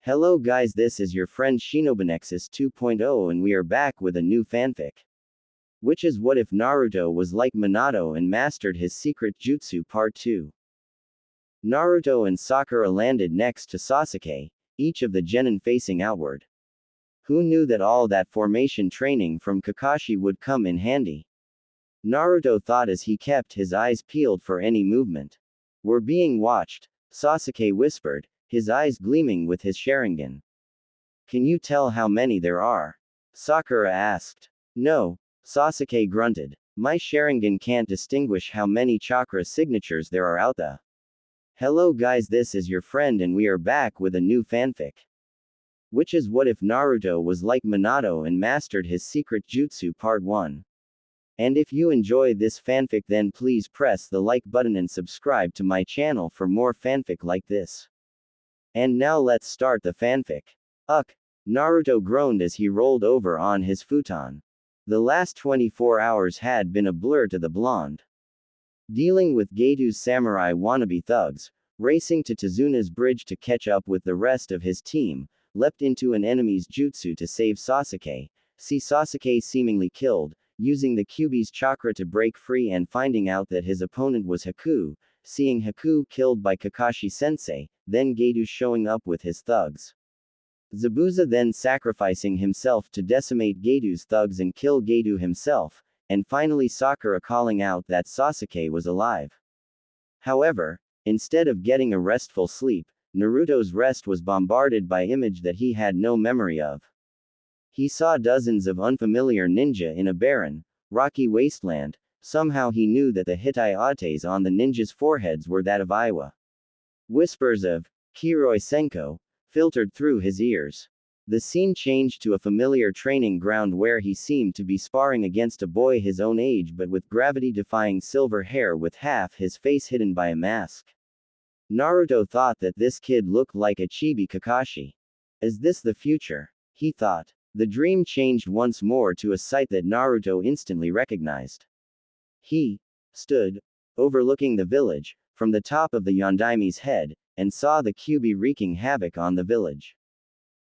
Hello guys, this is your friend Shinobinexus 2.0 and we are back with a new fanfic. Which is what if Naruto was like Minato and mastered his secret jutsu part 2. Naruto and Sakura landed next to Sasuke, each of the genin facing outward. Who knew that all that formation training from Kakashi would come in handy? Naruto thought as he kept his eyes peeled for any movement. We're being watched, Sasuke whispered, his eyes gleaming with his Sharingan. Can you tell how many there are? Sakura asked. No, Sasuke grunted. My Sharingan can't distinguish how many chakra signatures there are out there. Hello guys, this is your friend and we are back with a new fanfic. Which is what if Naruto was like Minato and mastered his secret jutsu part 1. And if you enjoy this fanfic then please press the like button and subscribe to my channel for more fanfic like this. And now let's start the fanfic. Naruto groaned as he rolled over on his futon. The last 24 hours had been a blur to the blonde. Dealing with Geitu's samurai wannabe thugs, racing to Tazuna's bridge to catch up with the rest of his team, leapt into an enemy's jutsu to save Sasuke, see Sasuke seemingly killed, using the Kyuubi's chakra to break free and finding out that his opponent was Haku, seeing Haku killed by Kakashi-sensei, then Geitu showing up with his thugs. Zabuza then sacrificing himself to decimate Geitu's thugs and kill Geitu himself, and finally Sakura calling out that Sasuke was alive. However, instead of getting a restful sleep, Naruto's rest was bombarded by image that he had no memory of. He saw dozens of unfamiliar ninja in a barren, rocky wasteland. Somehow he knew that the Hitai-ates on the ninjas' foreheads were that of Iwa. Whispers of Kiroi Senko filtered through his ears. The scene changed to a familiar training ground where he seemed to be sparring against a boy his own age but with gravity-defying silver hair with half his face hidden by a mask. Naruto thought that this kid looked like a chibi Kakashi. Is this the future? He thought. The dream changed once more to a sight that Naruto instantly recognized. He stood overlooking the village, from the top of the Yondaime's head, and saw the Kyuubi wreaking havoc on the village.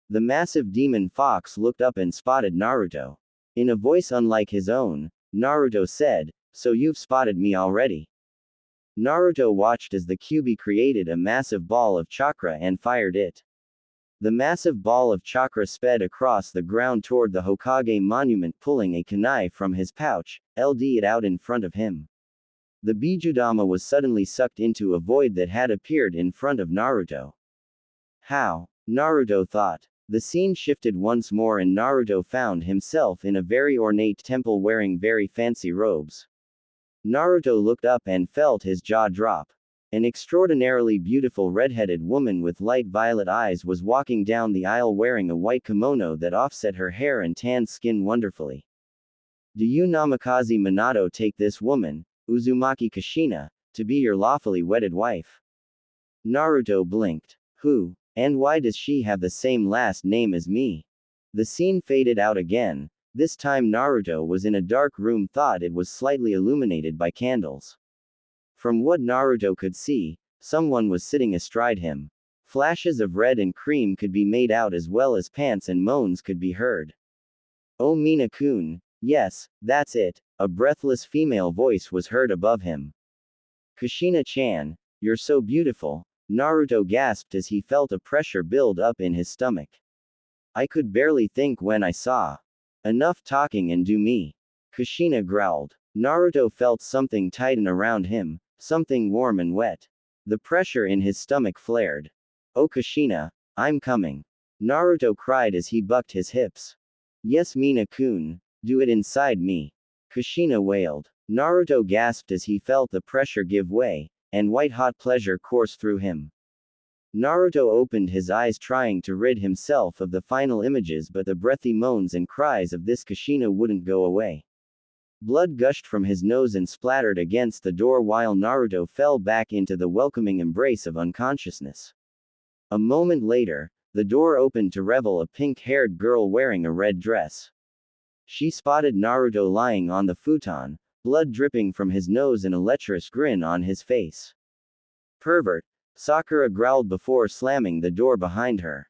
The massive demon fox looked up and spotted Naruto. In a voice unlike his own, Naruto said, "So you've spotted me already." Naruto watched as the Kyuubi created a massive ball of chakra and fired it. The massive ball of chakra sped across the ground toward the Hokage monument pulling a kunai from his pouch, LD it out in front of him. The Bijudama was suddenly sucked into a void that had appeared in front of Naruto. How? Naruto thought. The scene shifted once more and Naruto found himself in a very ornate temple wearing very fancy robes. Naruto looked up and felt his jaw drop. An extraordinarily beautiful red-headed woman with light violet eyes was walking down the aisle wearing a white kimono that offset her hair and tanned skin wonderfully. Do you Namikaze Minato take this woman, Uzumaki Kushina, to be your lawfully wedded wife? Naruto blinked. Who? And why does she have the same last name as me? The scene faded out again. This time Naruto was in a dark room, thought it was slightly illuminated by candles. From what Naruto could see, someone was sitting astride him. Flashes of red and cream could be made out as well as pants and moans could be heard. Oh Mina-kun, yes, that's it, a breathless female voice was heard above him. Kushina-chan, you're so beautiful, Naruto gasped as he felt a pressure build up in his stomach. I could barely think when I saw. Enough talking and do me. Kushina growled. Naruto felt something tighten around him. Something warm and wet. The pressure in his stomach flared. Oh Kushina, I'm coming. Naruto cried as he bucked his hips. Yes Mina-kun, do it inside me. Kushina wailed. Naruto gasped as he felt the pressure give way, and white-hot pleasure course through him. Naruto opened his eyes trying to rid himself of the final images but the breathy moans and cries of this Kushina wouldn't go away. Blood gushed from his nose and splattered against the door while Naruto fell back into the welcoming embrace of unconsciousness. A moment later, the door opened to reveal a pink-haired girl wearing a red dress. She spotted Naruto lying on the futon, blood dripping from his nose and a lecherous grin on his face. Pervert, Sakura growled before slamming the door behind her.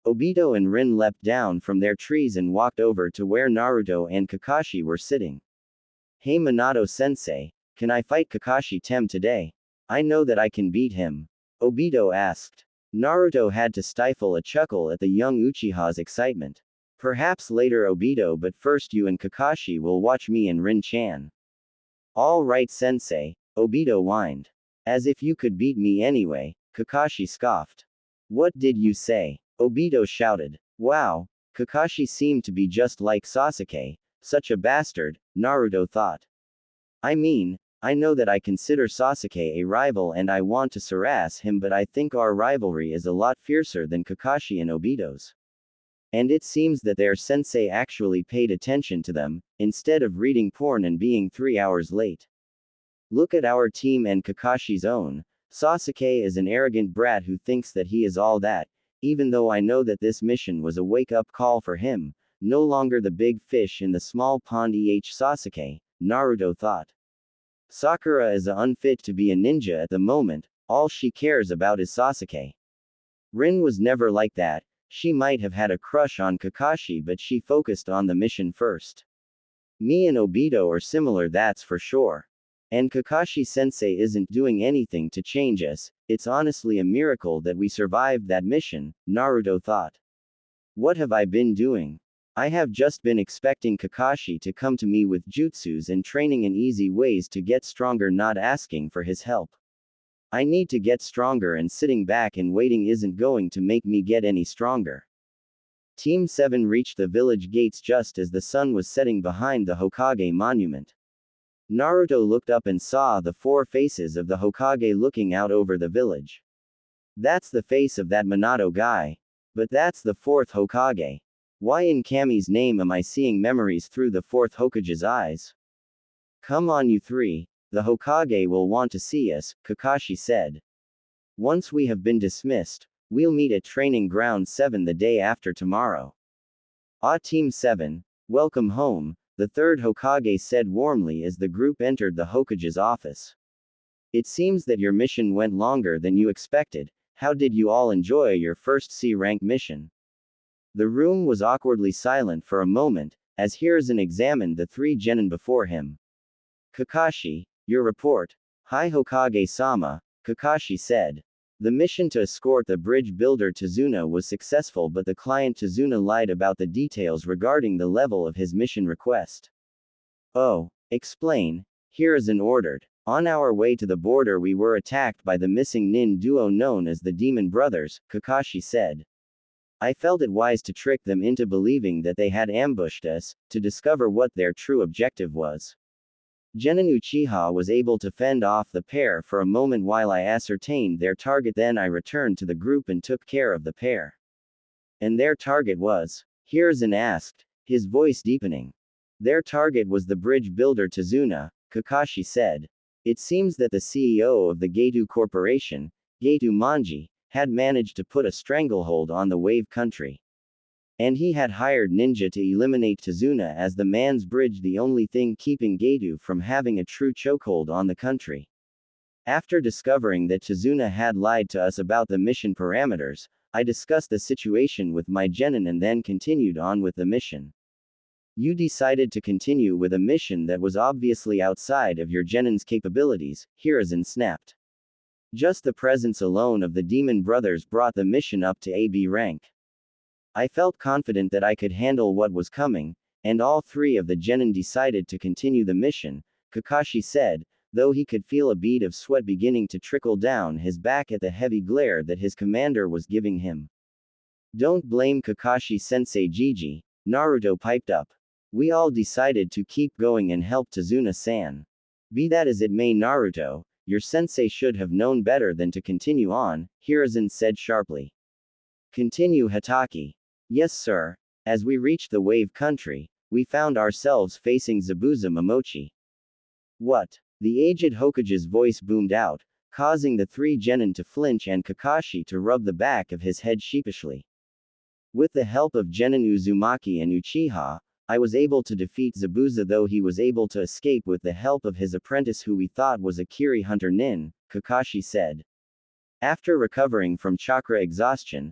Obito and Rin leapt down from their trees and walked over to where Naruto and Kakashi were sitting. Hey Minato-sensei, can I fight Kakashi-tem today? I know that I can beat him. Obito asked. Naruto had to stifle a chuckle at the young Uchiha's excitement. Perhaps later Obito, but first you and Kakashi will watch me and Rin-chan. All right sensei, Obito whined. As if you could beat me anyway, Kakashi scoffed. What did you say? Obito shouted. Wow, Kakashi seemed to be just like Sasuke, such a bastard, Naruto thought. I mean, I know that I consider Sasuke a rival and I want to harass him, but I think our rivalry is a lot fiercer than Kakashi and Obito's. And it seems that their sensei actually paid attention to them, instead of reading porn and being 3 hours late. Look at our team and Kakashi's own. Sasuke is an arrogant brat who thinks that he is all that, even though I know that this mission was a wake-up call for him, no longer the big fish in the small pond. Sasuke, Naruto thought. Sakura is unfit to be a ninja at the moment, all she cares about is Sasuke. Rin was never like that, she might have had a crush on Kakashi but she focused on the mission first. Me and Obito are similar, that's for sure. And Kakashi-sensei isn't doing anything to change us, it's honestly a miracle that we survived that mission, Naruto thought. What have I been doing? I have just been expecting Kakashi to come to me with jutsus and training and easy ways to get stronger, not asking for his help. I need to get stronger and sitting back and waiting isn't going to make me get any stronger. Team 7 reached the village gates just as the sun was setting behind the Hokage monument. Naruto looked up and saw the 4 faces of the Hokage looking out over the village. That's the face of that Minato guy. But that's the 4th Hokage. Why in Kami's name am I seeing memories through the 4th Hokage's eyes? Come on you 3, the Hokage will want to see us, Kakashi said. Once we have been dismissed, we'll meet at Training Ground 7 the day after tomorrow. Ah Team 7, welcome home, the 3rd Hokage said warmly as the group entered the Hokage's office. It seems that your mission went longer than you expected. How did you all enjoy your first C-rank mission? The room was awkwardly silent for a moment, as Hiruzen examined the 3 genin before him. Kakashi, your report. Hi Hokage-sama, Kakashi said. The mission to escort the bridge builder Tazuna was successful, but the client Tazuna lied about the details regarding the level of his mission request. Oh, explain, Hiruzen ordered. On our way to the border we were attacked by the missing nin duo known as the Demon Brothers, Kakashi said. I felt it wise to trick them into believing that they had ambushed us, to discover what their true objective was. Genin Uchiha was able to fend off the pair for a moment while I ascertained their target, then I returned to the group and took care of the pair. And their target was? Hiruzen asked, his voice deepening. Their target was the bridge builder Tazuna, Kakashi said. It seems that the CEO of the Getu Corporation, Getu Manji, had managed to put a stranglehold on the Wave Country. And he had hired ninja to eliminate Tazuna as the man's bridge, the only thing keeping Getu from having a true chokehold on the country. After discovering that Tazuna had lied to us about the mission parameters, I discussed the situation with my genin and then continued on with the mission. You decided to continue with a mission that was obviously outside of your genin's capabilities, Hiruzen snapped. Just the presence alone of the Demon Brothers brought the mission up to AB rank. I felt confident that I could handle what was coming, and all 3 of the genin decided to continue the mission, Kakashi said, though he could feel a bead of sweat beginning to trickle down his back at the heavy glare that his commander was giving him. Don't blame Kakashi-sensei Gigi, Naruto piped up. We all decided to keep going and help Tazuna-san. Be that as it may, Naruto, your sensei should have known better than to continue on, Hiruzen said sharply. Continue Hatake. Yes sir. As we reached the Wave Country, we found ourselves facing Zabuza Momochi. What? The aged Hokage's voice boomed out, causing the 3 genin to flinch and Kakashi to rub the back of his head sheepishly. With the help of Genin Uzumaki and Uchiha, I was able to defeat Zabuza, though he was able to escape with the help of his apprentice who we thought was a Kiri Hunter Nin, Kakashi said. After recovering from chakra exhaustion,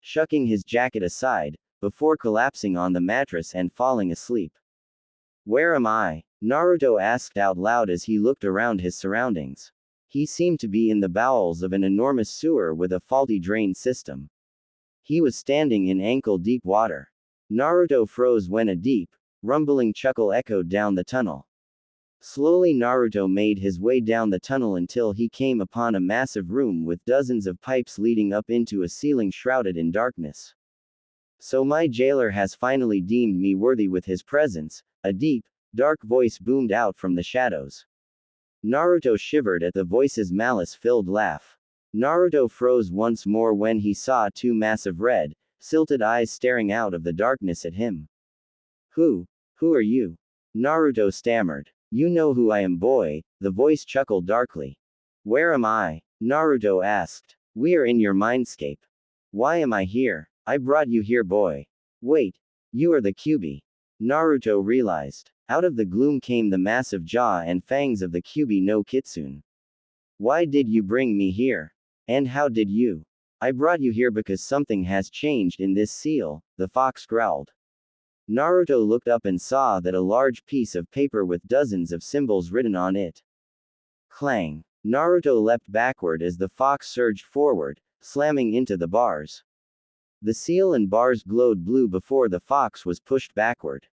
shucking his jacket aside, before collapsing on the mattress and falling asleep. Where am I? Naruto asked out loud as he looked around his surroundings. He seemed to be in the bowels of an enormous sewer with a faulty drain system. He was standing in ankle-deep water. Naruto froze when a deep, rumbling chuckle echoed down the tunnel. Slowly Naruto made his way down the tunnel until he came upon a massive room with dozens of pipes leading up into a ceiling shrouded in darkness. So my jailer has finally deemed me worthy with his presence, a deep, dark voice boomed out from the shadows. Naruto shivered at the voice's malice-filled laugh. Naruto froze once more when he saw two massive red, silted eyes staring out of the darkness at him. Who are you? Naruto stammered. You know who I am, boy, the voice chuckled darkly. Where am I? Naruto asked. We are in your mindscape. Why am I here? I brought you here, boy. Wait. You are the Kyuubi. Naruto realized. Out of the gloom came the massive jaw and fangs of the Kyuubi no Kitsune. Why did you bring me here? And how did you? I brought you here because something has changed in this seal, the fox growled. Naruto looked up and saw that a large piece of paper with dozens of symbols written on it. Clang. Naruto leapt backward as the fox surged forward, slamming into the bars. The seal and bars glowed blue before the fox was pushed backward.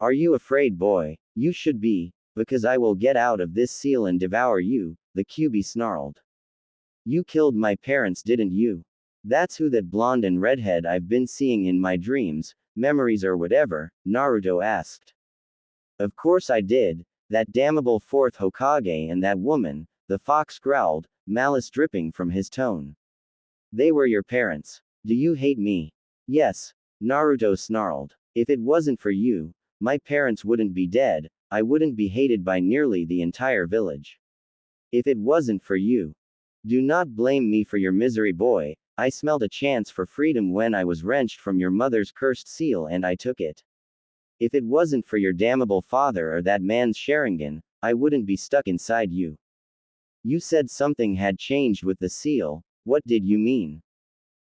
Are you afraid, boy? You should be, because I will get out of this seal and devour you, the Kyuubi snarled. You killed my parents, didn't you? That's who that blonde and redhead I've been seeing in my dreams, memories or whatever, Naruto asked. Of course I did, that damnable fourth Hokage and that woman, the fox growled, malice dripping from his tone. They were your parents. Do you hate me? Yes, Naruto snarled. If it wasn't for you, my parents wouldn't be dead, I wouldn't be hated by nearly the entire village. If it wasn't for you. Do not blame me for your misery, boy, I smelled a chance for freedom when I was wrenched from your mother's cursed seal and I took it. If it wasn't for your damnable father or that man's Sharingan, I wouldn't be stuck inside you. You said something had changed with the seal, what did you mean?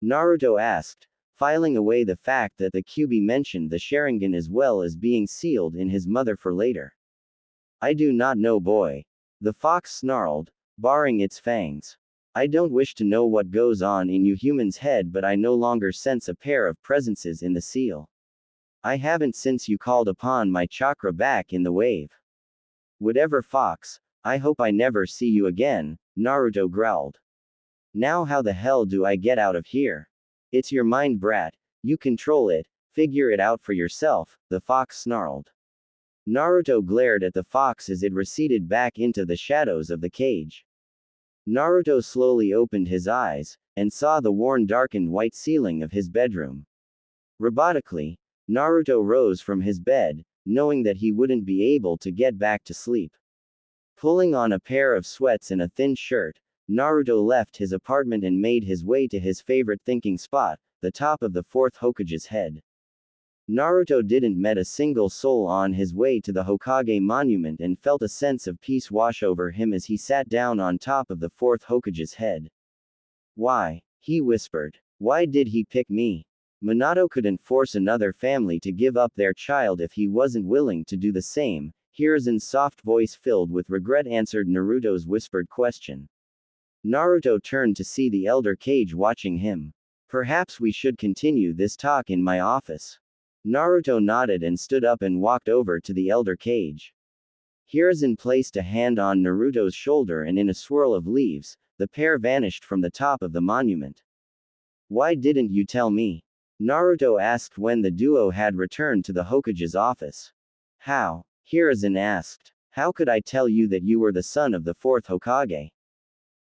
Naruto asked, filing away the fact that the Kyuubi mentioned the Sharingan as well as being sealed in his mother for later. I do not know, boy. The fox snarled, baring its fangs. I don't wish to know what goes on in you humans' head, but I no longer sense a pair of presences in the seal. I haven't since you called upon my chakra back in the wave. Whatever, fox, I hope I never see you again, Naruto growled. Now how the hell do I get out of here? It's your mind, brat, you control it, figure it out for yourself, the fox snarled. Naruto glared at the fox as it receded back into the shadows of the cage. Naruto slowly opened his eyes, and saw the worn darkened white ceiling of his bedroom. Robotically, Naruto rose from his bed, knowing that he wouldn't be able to get back to sleep. Pulling on a pair of sweats and a thin shirt, Naruto left his apartment and made his way to his favorite thinking spot, the top of the fourth Hokage's head. Naruto didn't met a single soul on his way to the Hokage monument and felt a sense of peace wash over him as he sat down on top of the fourth Hokage's head. Why? He whispered. Why did he pick me? Minato couldn't force another family to give up their child if he wasn't willing to do the same. Hiruzen's soft voice filled with regret answered Naruto's whispered question. Naruto turned to see the elder Kage watching him. Perhaps we should continue this talk in my office. Naruto nodded and stood up and walked over to the elder Kage. Hiruzen placed a hand on Naruto's shoulder and in a swirl of leaves, the pair vanished from the top of the monument. Why didn't you tell me? Naruto asked when the duo had returned to the Hokage's office. How? Hiruzen asked. How could I tell you that you were the son of the fourth Hokage?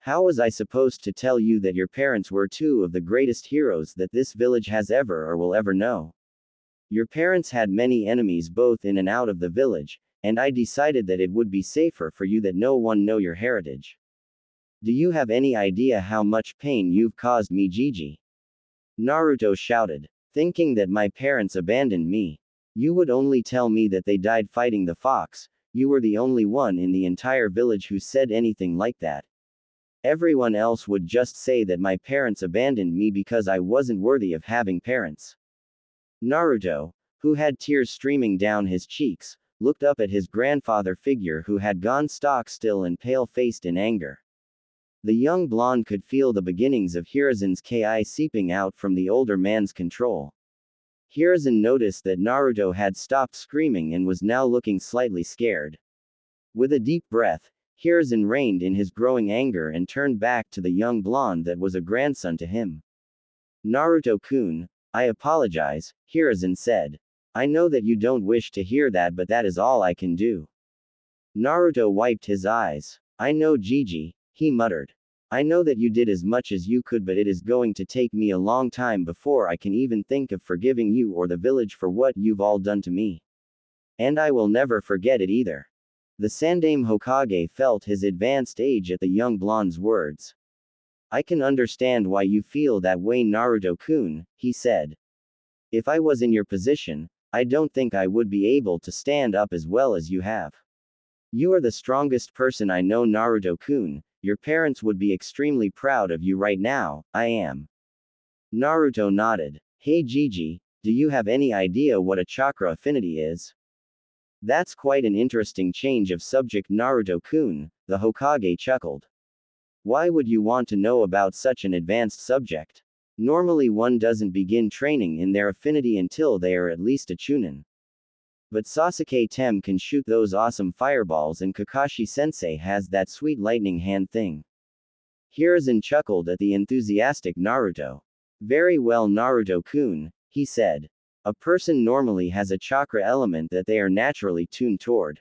How was I supposed to tell you that your parents were two of the greatest heroes that this village has ever or will ever know? Your parents had many enemies both in and out of the village, and I decided that it would be safer for you that no one know your heritage. Do you have any idea how much pain you've caused me, Gigi? Naruto shouted. Thinking that my parents abandoned me. You would only tell me that they died fighting the fox, you were the only one in the entire village who said anything like that. Everyone else would just say that my parents abandoned me because I wasn't worthy of having parents. Naruto, who had tears streaming down his cheeks, looked up at his grandfather figure who had gone stock still and pale-faced in anger. The young blonde could feel the beginnings of Hiruzen's ki seeping out from the older man's control. Hiruzen noticed that Naruto had stopped screaming and was now looking slightly scared. With a deep breath, Hiruzen reined in his growing anger and turned back to the young blonde that was a grandson to him. Naruto-kun, I apologize, Hiruzen said. I know that you don't wish to hear that, but that is all I can do. Naruto wiped his eyes. I know, Gigi, he muttered. I know that you did as much as you could, but it is going to take me a long time before I can even think of forgiving you or the village for what you've all done to me. And I will never forget it either. The Sandaime Hokage felt his advanced age at the young blonde's words. I can understand why you feel that way, Naruto-kun, he said. If I was in your position, I don't think I would be able to stand up as well as you have. You are the strongest person I know, Naruto-kun. Your parents would be extremely proud of you right now. I am. Naruto nodded. Hey Gigi, do you have any idea what a chakra affinity is? That's quite an interesting change of subject, Naruto-kun, the Hokage chuckled. Why would you want to know about such an advanced subject? Normally one doesn't begin training in their affinity until they are at least a chunin. But Sasuke Tem can shoot those awesome fireballs and Kakashi-sensei has that sweet lightning hand thing. Hiruzen chuckled at the enthusiastic Naruto. Very well, Naruto-kun, he said. A person normally has a chakra element that they are naturally tuned toward.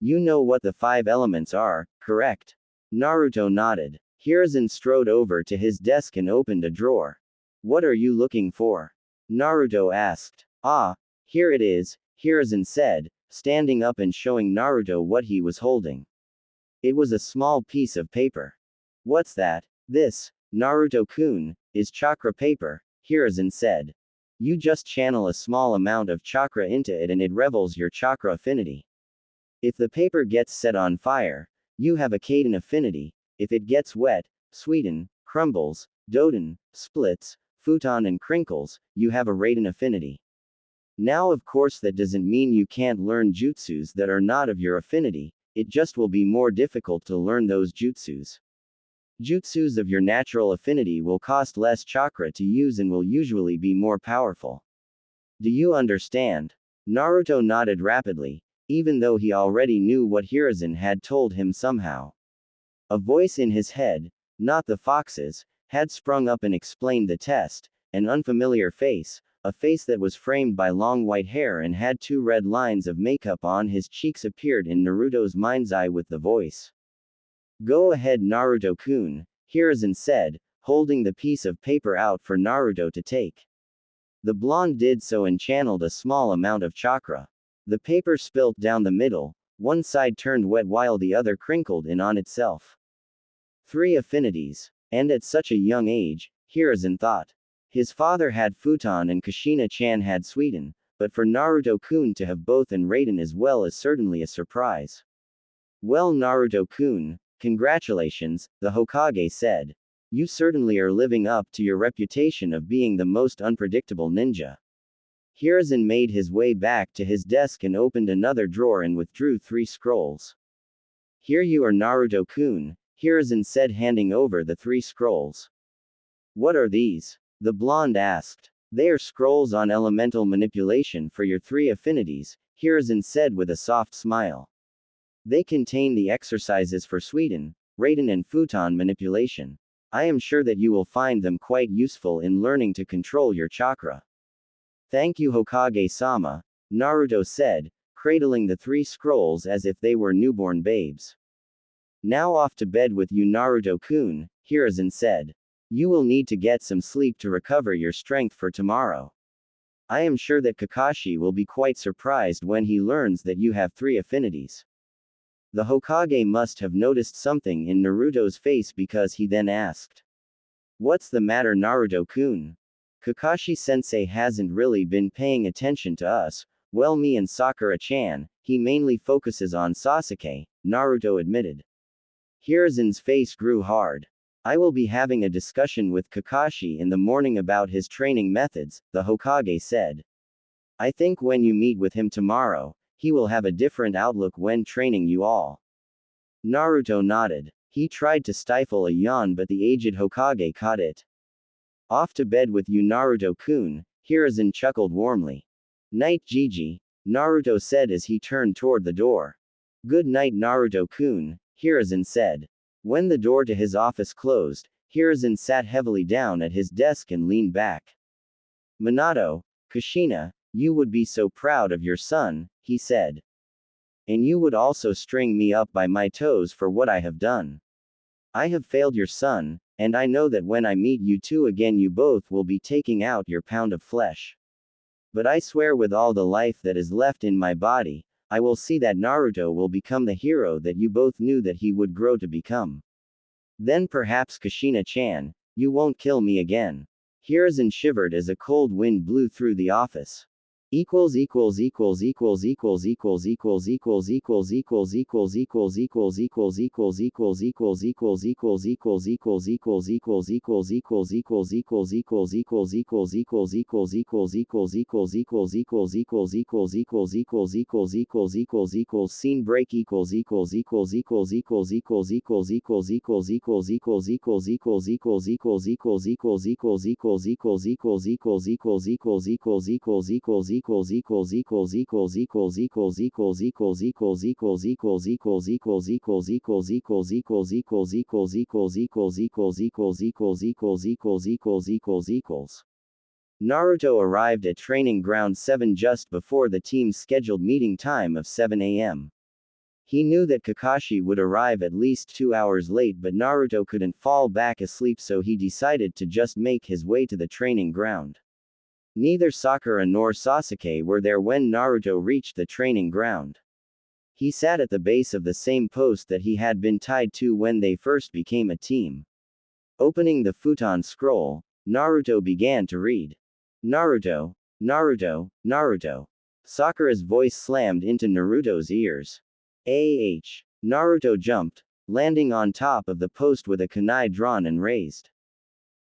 You know what the 5 elements are, correct? Naruto nodded. Hiruzen strode over to his desk and opened a drawer. What are you looking for? Naruto asked. Ah, here it is, Hiruzen said, standing up and showing Naruto what he was holding. It was a small piece of paper. What's that? This, Naruto-kun, is chakra paper, Hiruzen said. You just channel a small amount of chakra into it and it revels your chakra affinity. If the paper gets set on fire, you have a Kaden affinity. If it gets wet, sweeten, crumbles, doden, splits, futon and crinkles, you have a Raiden affinity. Now of course that doesn't mean you can't learn jutsus that are not of your affinity, it just will be more difficult to learn those jutsus. Jutsus of your natural affinity will cost less chakra to use and will usually be more powerful. Do you understand? Naruto nodded rapidly, even though he already knew what Hiruzen had told him somehow. A voice in his head, not the fox's, had sprung up and explained the test. An unfamiliar face, a face that was framed by long white hair and had 2 red lines of makeup on his cheeks, appeared in Naruto's mind's eye with the voice. Go ahead, Naruto-kun, Hiruzen said, holding the piece of paper out for Naruto to take. The blonde did so and channeled a small amount of chakra. The paper spilt down the middle, one side turned wet while the other crinkled in on itself. 3 affinities. And at such a young age, Hiruzen thought. His father had futon and Kushina-chan had sweeten, but for Naruto-kun to have both and Raiden as well is certainly a surprise. Well, Naruto-kun, congratulations, the Hokage said. You certainly are living up to your reputation of being the most unpredictable ninja. Hiruzen made his way back to his desk and opened another drawer and withdrew 3 scrolls. Here you are, Naruto-kun, Hiruzen said, handing over the 3 scrolls. What are these? The blonde asked. They are scrolls on elemental manipulation for your 3 affinities, Hiruzen said with a soft smile. They contain the exercises for Suiden, Raiden and Futon manipulation. I am sure that you will find them quite useful in learning to control your chakra. Thank you, Hokage-sama, Naruto said, cradling the 3 scrolls as if they were newborn babes. Now off to bed with you, Naruto-kun, Hiruzen said. You will need to get some sleep to recover your strength for tomorrow. I am sure that Kakashi will be quite surprised when he learns that you have 3 affinities. The Hokage must have noticed something in Naruto's face because he then asked. What's the matter, Naruto-kun? Kakashi-sensei hasn't really been paying attention to us. Well, me and Sakura-chan, he mainly focuses on Sasuke, Naruto admitted. Hiruzen's face grew hard. I will be having a discussion with Kakashi in the morning about his training methods, the Hokage said. I think when you meet with him tomorrow, he will have a different outlook when training you all. Naruto nodded. He tried to stifle a yawn, but the aged Hokage caught it. Off to bed with you, Naruto-kun, Hiruzen chuckled warmly. Night, Gigi, Naruto said as he turned toward the door. Good night, Naruto-kun, Hiruzen said. When the door to his office closed, Hiruzen sat heavily down at his desk and leaned back. Minato, Kushina, you would be so proud of your son, he said. And you would also string me up by my toes for what I have done. I have failed your son, and I know that when I meet you two again you both will be taking out your pound of flesh. But I swear with all the life that is left in my body, I will see that Naruto will become the hero that you both knew that he would grow to become. Then perhaps Kushina-chan, you won't kill me again. Hiruzen shivered as a cold wind blew through the office. Scene break Naruto arrived at Training Ground 7 just before the team's scheduled meeting time of 7 a.m. He knew that Kakashi would arrive at least 2 hours late, but Naruto couldn't fall back asleep, so he decided to just make his way to the training ground. Neither Sakura nor Sasuke were there when Naruto reached the training ground. He sat at the base of the same post that he had been tied to when they first became a team. Opening the futon scroll, Naruto began to read. Naruto, Naruto, Naruto. Sakura's voice slammed into Naruto's ears. Naruto jumped, landing on top of the post with a kunai drawn and raised.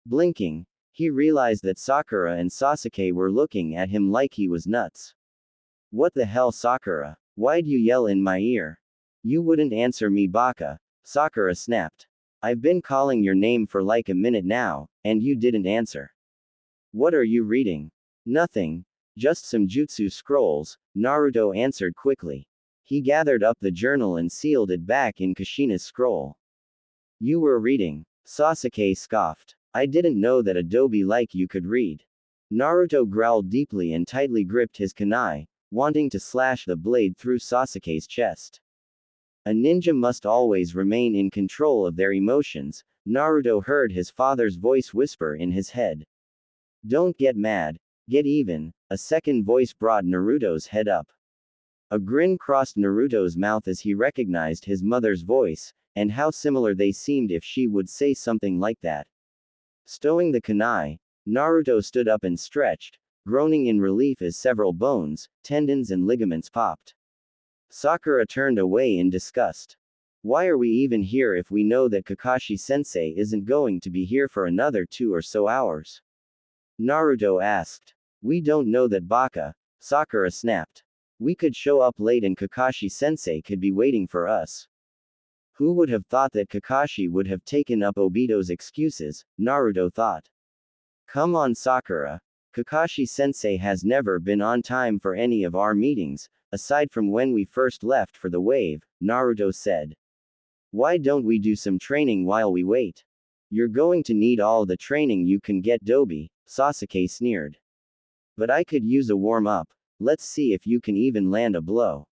Blinking, he realized that Sakura and Sasuke were looking at him like he was nuts. What the hell, Sakura? Why'd you yell in my ear? You wouldn't answer me, baka, Sakura snapped. I've been calling your name for like a minute now, and you didn't answer. What are you reading? Nothing, just some jutsu scrolls, Naruto answered quickly. He gathered up the journal and sealed it back in Kushina's scroll. You were reading, Sasuke scoffed. I didn't know that a dobi like you could read. Naruto growled deeply and tightly gripped his kunai, wanting to slash the blade through Sasuke's chest. A ninja must always remain in control of their emotions, Naruto heard his father's voice whisper in his head. Don't get mad, get even, a second voice brought Naruto's head up. A grin crossed Naruto's mouth as he recognized his mother's voice, and how similar they seemed if she would say something like that. Stowing the kunai, Naruto stood up and stretched, groaning in relief as several bones, tendons and ligaments popped. Sakura turned away in disgust. Why are we even here if we know that Kakashi-sensei isn't going to be here for another 2 or so hours? Naruto asked. We don't know that, baka, Sakura snapped. We could show up late and Kakashi-sensei could be waiting for us. Who would have thought that Kakashi would have taken up Obito's excuses, Naruto thought. Come on, Sakura. Kakashi-sensei has never been on time for any of our meetings, aside from when we first left for the wave, Naruto said. Why don't we do some training while we wait? You're going to need all the training you can get, Dobi, Sasuke sneered. But I could use a warm-up. Let's see if you can even land a blow.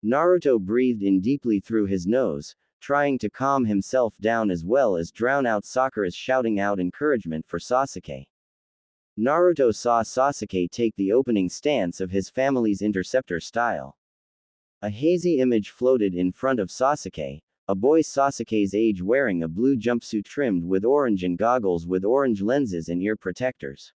Naruto breathed in deeply through his nose, trying to calm himself down as well as drown out Sakura's shouting out encouragement for Sasuke. Naruto saw Sasuke take the opening stance of his family's interceptor style. A hazy image floated in front of Sasuke, a boy Sasuke's age wearing a blue jumpsuit trimmed with orange and goggles with orange lenses and ear protectors.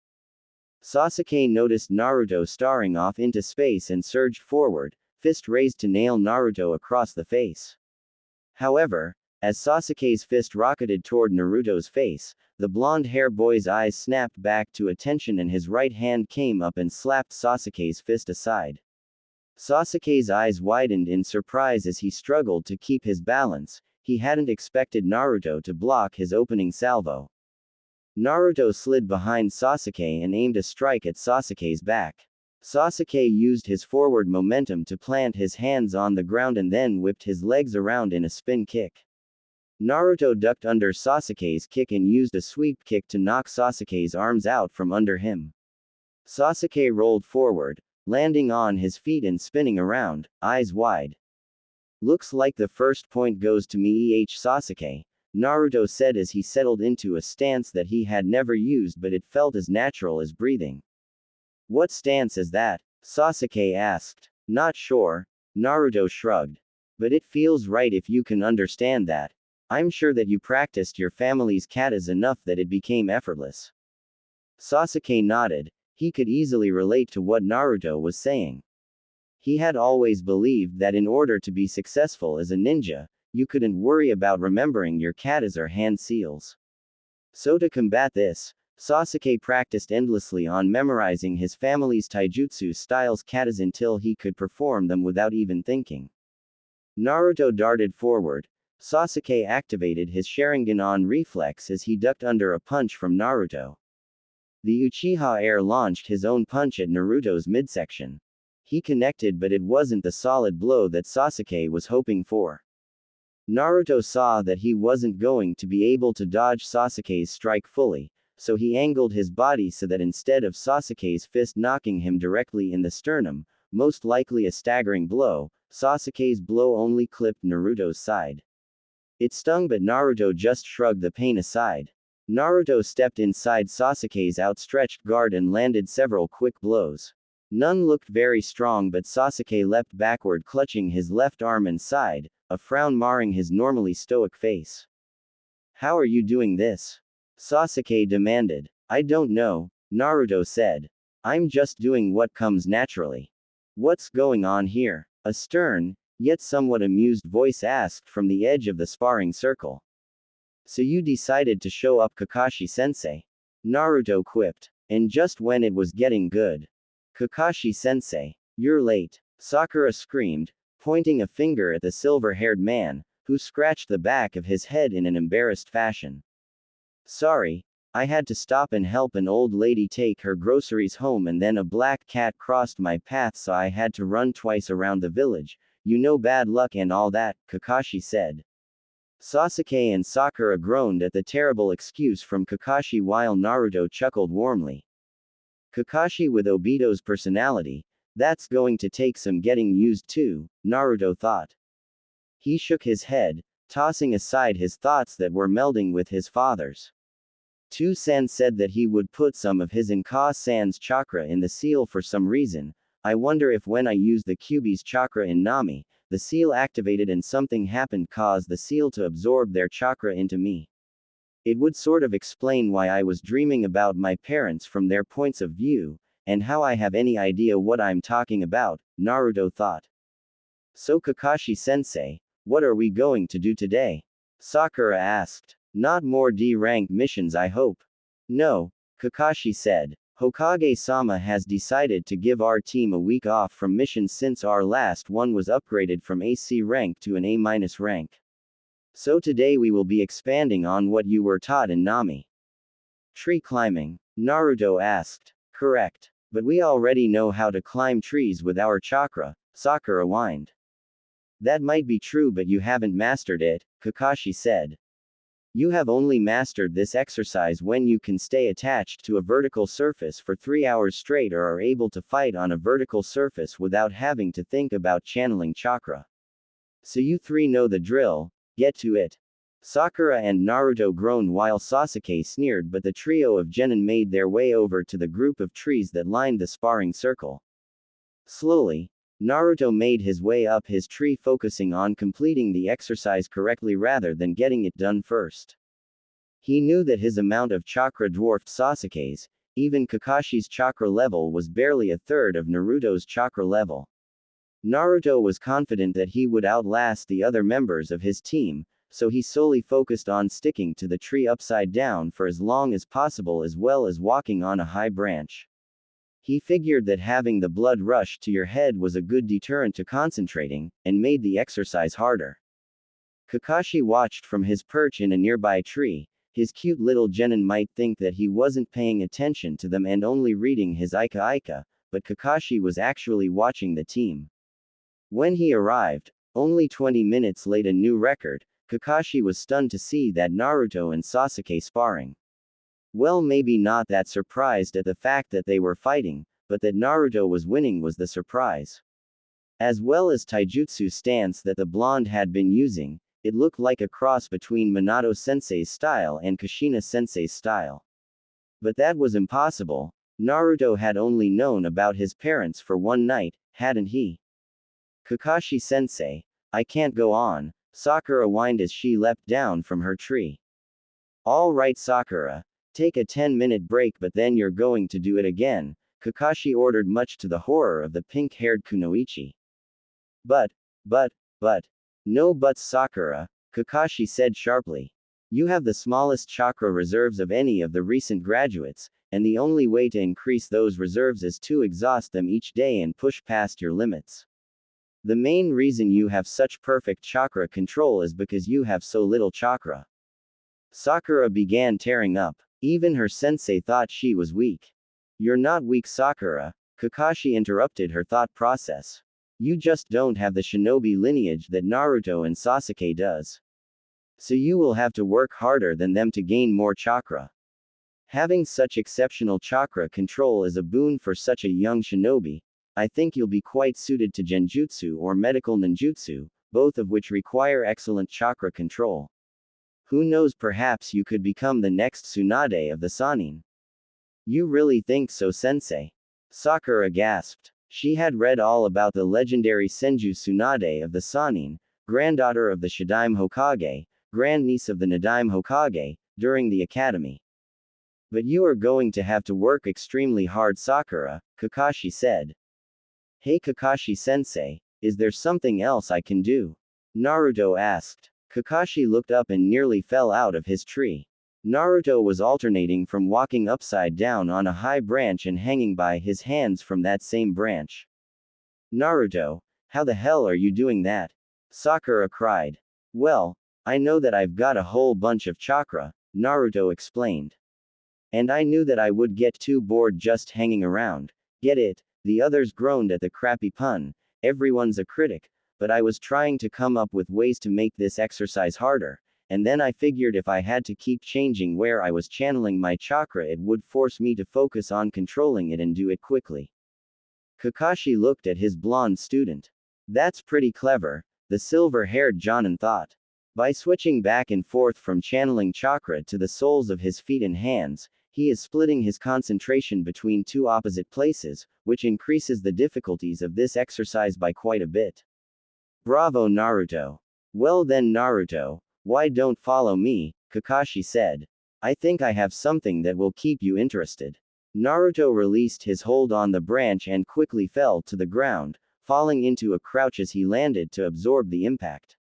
Sasuke noticed Naruto staring off into space and surged forward, fist raised to nail Naruto across the face. However, As Sasuke's fist rocketed toward Naruto's face, the blonde-hair boy's eyes snapped back to attention and his right hand came up and slapped Sasuke's fist aside. Sasuke's eyes widened in surprise as he struggled to keep his balance. He hadn't expected Naruto to block his opening salvo. Naruto slid behind Sasuke and aimed a strike at Sasuke's back. Sasuke used his forward momentum to plant his hands on the ground and then whipped his legs around in a spin kick. Naruto ducked under Sasuke's kick and used a sweep kick to knock Sasuke's arms out from under him. Sasuke rolled forward, landing on his feet and spinning around, eyes wide. "Looks like the first point goes to me, Sasuke," Naruto said as he settled into a stance that he had never used but it felt as natural as breathing. "What stance is that?" Sasuke asked. "Not sure," Naruto shrugged. "But it feels right if you can understand that. I'm sure that you practiced your family's katas enough that it became effortless." Sasuke nodded. He could easily relate to what Naruto was saying. He had always believed that in order to be successful as a ninja, you couldn't worry about remembering your katas or hand seals. So to combat this, Sasuke practiced endlessly on memorizing his family's taijutsu styles katas until he could perform them without even thinking. Naruto darted forward. Sasuke activated his Sharingan on reflex as he ducked under a punch from Naruto. The Uchiha heir launched his own punch at Naruto's midsection. He connected but it wasn't the solid blow that Sasuke was hoping for. Naruto saw that he wasn't going to be able to dodge Sasuke's strike fully, so he angled his body so that instead of Sasuke's fist knocking him directly in the sternum, most likely a staggering blow, Sasuke's blow only clipped Naruto's side. It stung but Naruto just shrugged the pain aside. Naruto stepped inside Sasuke's outstretched guard and landed several quick blows. None looked very strong but Sasuke leapt backward clutching his left arm and side, a frown marring his normally stoic face. "How are you doing this?" Sasuke demanded. "I don't know," Naruto said. "I'm just doing what comes naturally." "What's going on here?" A stern, yet somewhat amused voice asked from the edge of the sparring circle. "So you decided to show up, Kakashi-sensei?" Naruto quipped. "And just when it was getting good." "Kakashi-sensei, you're late," Sakura screamed, pointing a finger at the silver-haired man, who scratched the back of his head in an embarrassed fashion. "Sorry, I had to stop and help an old lady take her groceries home and then a black cat crossed my path so I had to run twice around the village, you know, bad luck and all that," Kakashi said. Sasuke and Sakura groaned at the terrible excuse from Kakashi while Naruto chuckled warmly. Kakashi with Obito's personality, that's going to take some getting used to, Naruto thought. He shook his head, tossing aside his thoughts that were melding with his father's. Two-san said that he would put some of his Inka-san's chakra in the seal for some reason. I wonder if when I use the Kyuubi's chakra in Nami, the seal activated and something happened caused the seal to absorb their chakra into me. It would sort of explain why I was dreaming about my parents from their points of view, and how I have any idea what I'm talking about, Naruto thought. "So Kakashi-sensei, what are we going to do today?" Sakura asked. "Not more D-rank missions, I hope." "No," Kakashi said. "Hokage-sama has decided to give our team a week off from missions since our last one was upgraded from AC rank to an A- rank. So today we will be expanding on what you were taught in Nami." "Tree climbing?" Naruto asked. "Correct. But we already know how to climb trees with our chakra," Sakura whined. "That might be true but you haven't mastered it," Kakashi said. "You have only mastered this exercise when you can stay attached to a vertical surface for 3 hours straight or are able to fight on a vertical surface without having to think about channeling chakra. So you three know the drill, get to it." Sakura and Naruto groaned while Sasuke sneered but the trio of genin made their way over to the group of trees that lined the sparring circle. Slowly, Naruto made his way up his tree focusing on completing the exercise correctly rather than getting it done first. He knew that his amount of chakra dwarfed Sasuke's, even Kakashi's chakra level was barely a third of Naruto's chakra level. Naruto was confident that he would outlast the other members of his team, so he solely focused on sticking to the tree upside down for as long as possible as well as walking on a high branch. He figured that having the blood rush to your head was a good deterrent to concentrating, and made the exercise harder. Kakashi watched from his perch in a nearby tree. His cute little genin might think that he wasn't paying attention to them and only reading his Ika, but Kakashi was actually watching the team. When he arrived, only 20 minutes late, a new record, Kakashi was stunned to see that Naruto and Sasuke sparring. Well, maybe not that surprised at the fact that they were fighting, but that Naruto was winning was the surprise. As well as taijutsu stance that the blonde had been using, it looked like a cross between Minato sensei's style and Kushina sensei's style. But that was impossible. Naruto had only known about his parents for one night, hadn't he? Kakashi sensei, I can't go on, Sakura whined as she leapt down from her tree. All right, Sakura. Take a 10-minute break, but then you're going to do it again, Kakashi ordered, much to the horror of the pink-haired Kunoichi. But, no buts, Sakura, Kakashi said sharply. You have the smallest chakra reserves of any of the recent graduates, and the only way to increase those reserves is to exhaust them each day and push past your limits. The main reason you have such perfect chakra control is because you have so little chakra. Sakura began tearing up. Even her sensei thought she was weak. You're not weak, Sakura, Kakashi interrupted her thought process. You just don't have the shinobi lineage that Naruto and Sasuke does. So you will have to work harder than them to gain more chakra. Having such exceptional chakra control is a boon for such a young shinobi. I think you'll be quite suited to genjutsu or medical ninjutsu, both of which require excellent chakra control. Who knows, perhaps you could become the next Tsunade of the Sannin. You really think so, sensei? Sakura gasped. She had read all about the legendary Senju Tsunade of the Sannin, granddaughter of the Shidaime Hokage, grandniece of the Nadaime Hokage, during the academy. But you are going to have to work extremely hard, Sakura, Kakashi said. Hey Kakashi sensei, is there something else I can do? Naruto asked. Kakashi looked up and nearly fell out of his tree. Naruto was alternating from walking upside down on a high branch and hanging by his hands from that same branch. Naruto, how the hell are you doing that? Sakura cried. Well, I know that I've got a whole bunch of chakra, Naruto explained. And I knew that I would get too bored just hanging around. Get it? The others groaned at the crappy pun. Everyone's a critic. But I was trying to come up with ways to make this exercise harder, and then I figured if I had to keep changing where I was channeling my chakra, it would force me to focus on controlling it and do it quickly. Kakashi looked at his blonde student. That's pretty clever, the silver-haired Jonin thought. By switching back and forth from channeling chakra to the soles of his feet and hands, he is splitting his concentration between two opposite places, which increases the difficulties of this exercise by quite a bit. Bravo, Naruto. Well then, Naruto, why don't follow me, Kakashi said. I think I have something that will keep you interested. Naruto released his hold on the branch and quickly fell to the ground, falling into a crouch as he landed to absorb the impact.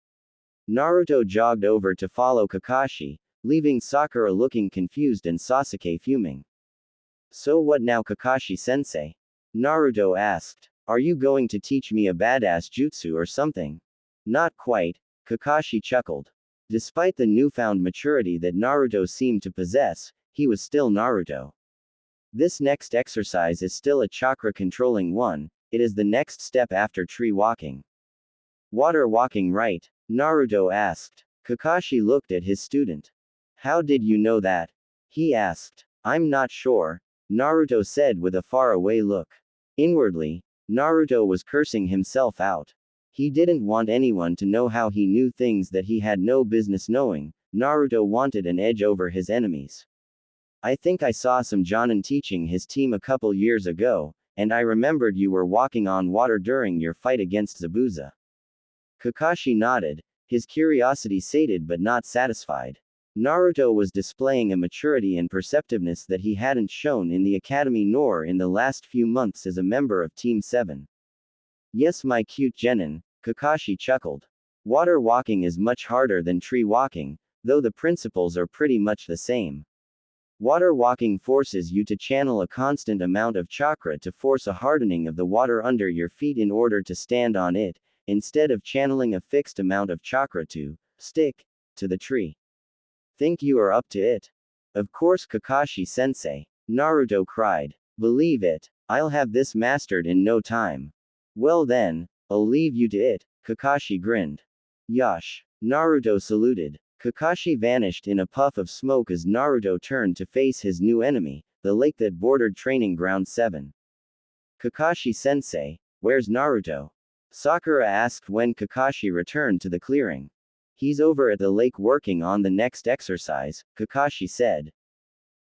Naruto jogged over to follow Kakashi, leaving Sakura looking confused and Sasuke fuming. So what now, Kakashi sensei? Naruto asked. Are you going to teach me a badass jutsu or something? Not quite, Kakashi chuckled. Despite the newfound maturity that Naruto seemed to possess, he was still Naruto. This next exercise is still a chakra-controlling one, it is the next step after tree walking. Water walking, right? Naruto asked. Kakashi looked at his student. How did you know that? He asked. I'm not sure, Naruto said with a faraway look. Inwardly, Naruto was cursing himself out. He didn't want anyone to know how he knew things that he had no business knowing. Naruto wanted an edge over his enemies. I think I saw some Jonin teaching his team a couple years ago, and I remembered you were walking on water during your fight against Zabuza. Kakashi nodded, his curiosity sated but not satisfied. Naruto was displaying a maturity and perceptiveness that he hadn't shown in the academy nor in the last few months as a member of Team 7. Yes, my cute genin, Kakashi chuckled. Water walking is much harder than tree walking, though the principles are pretty much the same. Water walking forces you to channel a constant amount of chakra to force a hardening of the water under your feet in order to stand on it, instead of channeling a fixed amount of chakra to stick to the tree. Think you are up to it? Of course, Kakashi-sensei. Naruto cried. Believe it. I'll have this mastered in no time. Well then, I'll leave you to it, Kakashi grinned. Yosh. Naruto saluted. Kakashi vanished in a puff of smoke as Naruto turned to face his new enemy, the lake that bordered Training Ground 7. Kakashi-sensei, where's Naruto? Sakura asked when Kakashi returned to the clearing. He's over at the lake working on the next exercise, Kakashi said.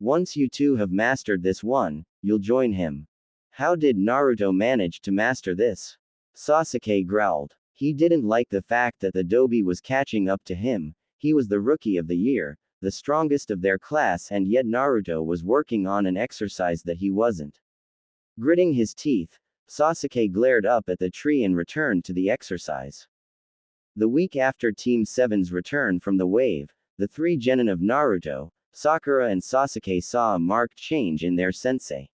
Once you two have mastered this one, you'll join him. How did Naruto manage to master this? Sasuke growled. He didn't like the fact that the Dobi was catching up to him. He was the rookie of the year, the strongest of their class, and yet Naruto was working on an exercise that he wasn't. Gritting his teeth, Sasuke glared up at the tree and returned to the exercise. The week after Team 7's return from the wave, the three genin of Naruto, Sakura and Sasuke saw a marked change in their sensei.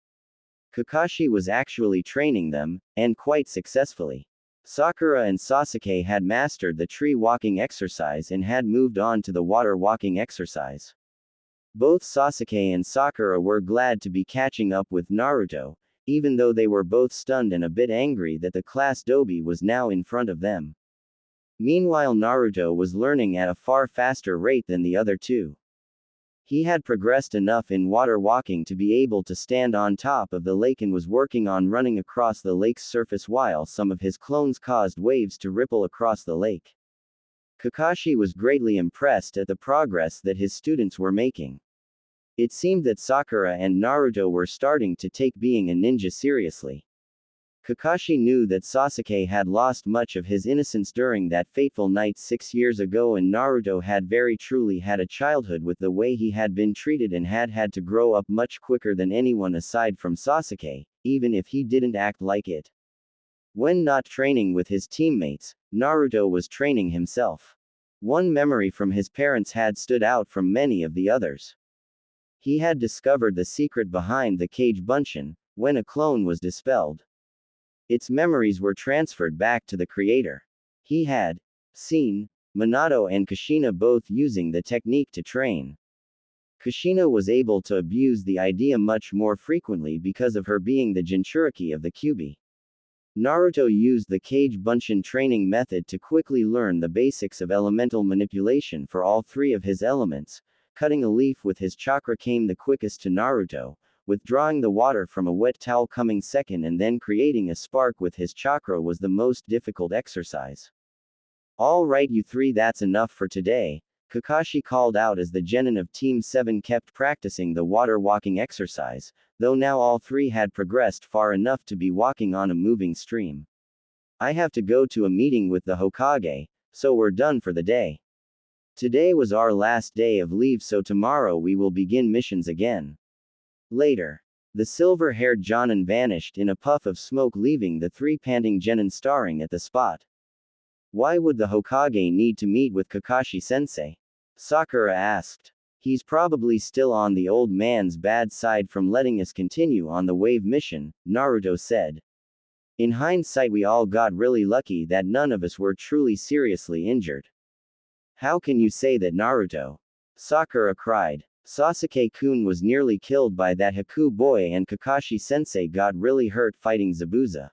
Kakashi was actually training them, and quite successfully. Sakura and Sasuke had mastered the tree walking exercise and had moved on to the water walking exercise. Both Sasuke and Sakura were glad to be catching up with Naruto, even though they were both stunned and a bit angry that the class Dobi was now in front of them. Meanwhile, Naruto was learning at a far faster rate than the other two. He had progressed enough in water walking to be able to stand on top of the lake and was working on running across the lake's surface while some of his clones caused waves to ripple across the lake. Kakashi was greatly impressed at the progress that his students were making. It seemed that Sakura and Naruto were starting to take being a ninja seriously. Kakashi knew that Sasuke had lost much of his innocence during that fateful night 6 years ago, and Naruto had very truly had a childhood with the way he had been treated and had had to grow up much quicker than anyone aside from Sasuke, even if he didn't act like it. When not training with his teammates, Naruto was training himself. One memory from his parents had stood out from many of the others. He had discovered the secret behind the Kage Bunshin, when a clone was dispelled. Its memories were transferred back to the creator. He had seen Minato and Kushina both using the technique to train. Kushina was able to abuse the idea much more frequently because of her being the Jinchuriki of the Kyuubi. Naruto used the Kage Bunshin training method to quickly learn the basics of elemental manipulation for all three of his elements. Cutting a leaf with his chakra came the quickest to Naruto, withdrawing the water from a wet towel coming second, and then creating a spark with his chakra was the most difficult exercise. Alright you three, that's enough for today, Kakashi called out as the genin of Team 7 kept practicing the water walking exercise, though now all three had progressed far enough to be walking on a moving stream. I have to go to a meeting with the Hokage, so we're done for the day. Today was our last day of leave, so tomorrow we will begin missions again. Later, the silver-haired Jonin vanished in a puff of smoke, leaving the three panting genin staring at the spot. Why would the Hokage need to meet with Kakashi-sensei? Sakura asked. He's probably still on the old man's bad side from letting us continue on the wave mission, Naruto said. In hindsight, we all got really lucky that none of us were truly seriously injured. How can you say that, Naruto? Sakura cried. Sasuke-kun was nearly killed by that Haku boy, and Kakashi-sensei got really hurt fighting Zabuza.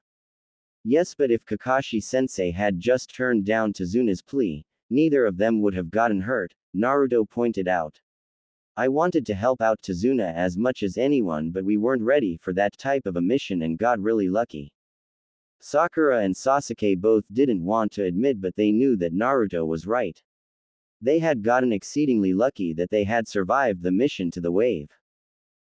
Yes, but if Kakashi-sensei had just turned down Tazuna's plea, neither of them would have gotten hurt, Naruto pointed out. I wanted to help out Tazuna as much as anyone, but we weren't ready for that type of a mission and got really lucky. Sakura and Sasuke both didn't want to admit, but they knew that Naruto was right. They had gotten exceedingly lucky that they had survived the mission to the wave.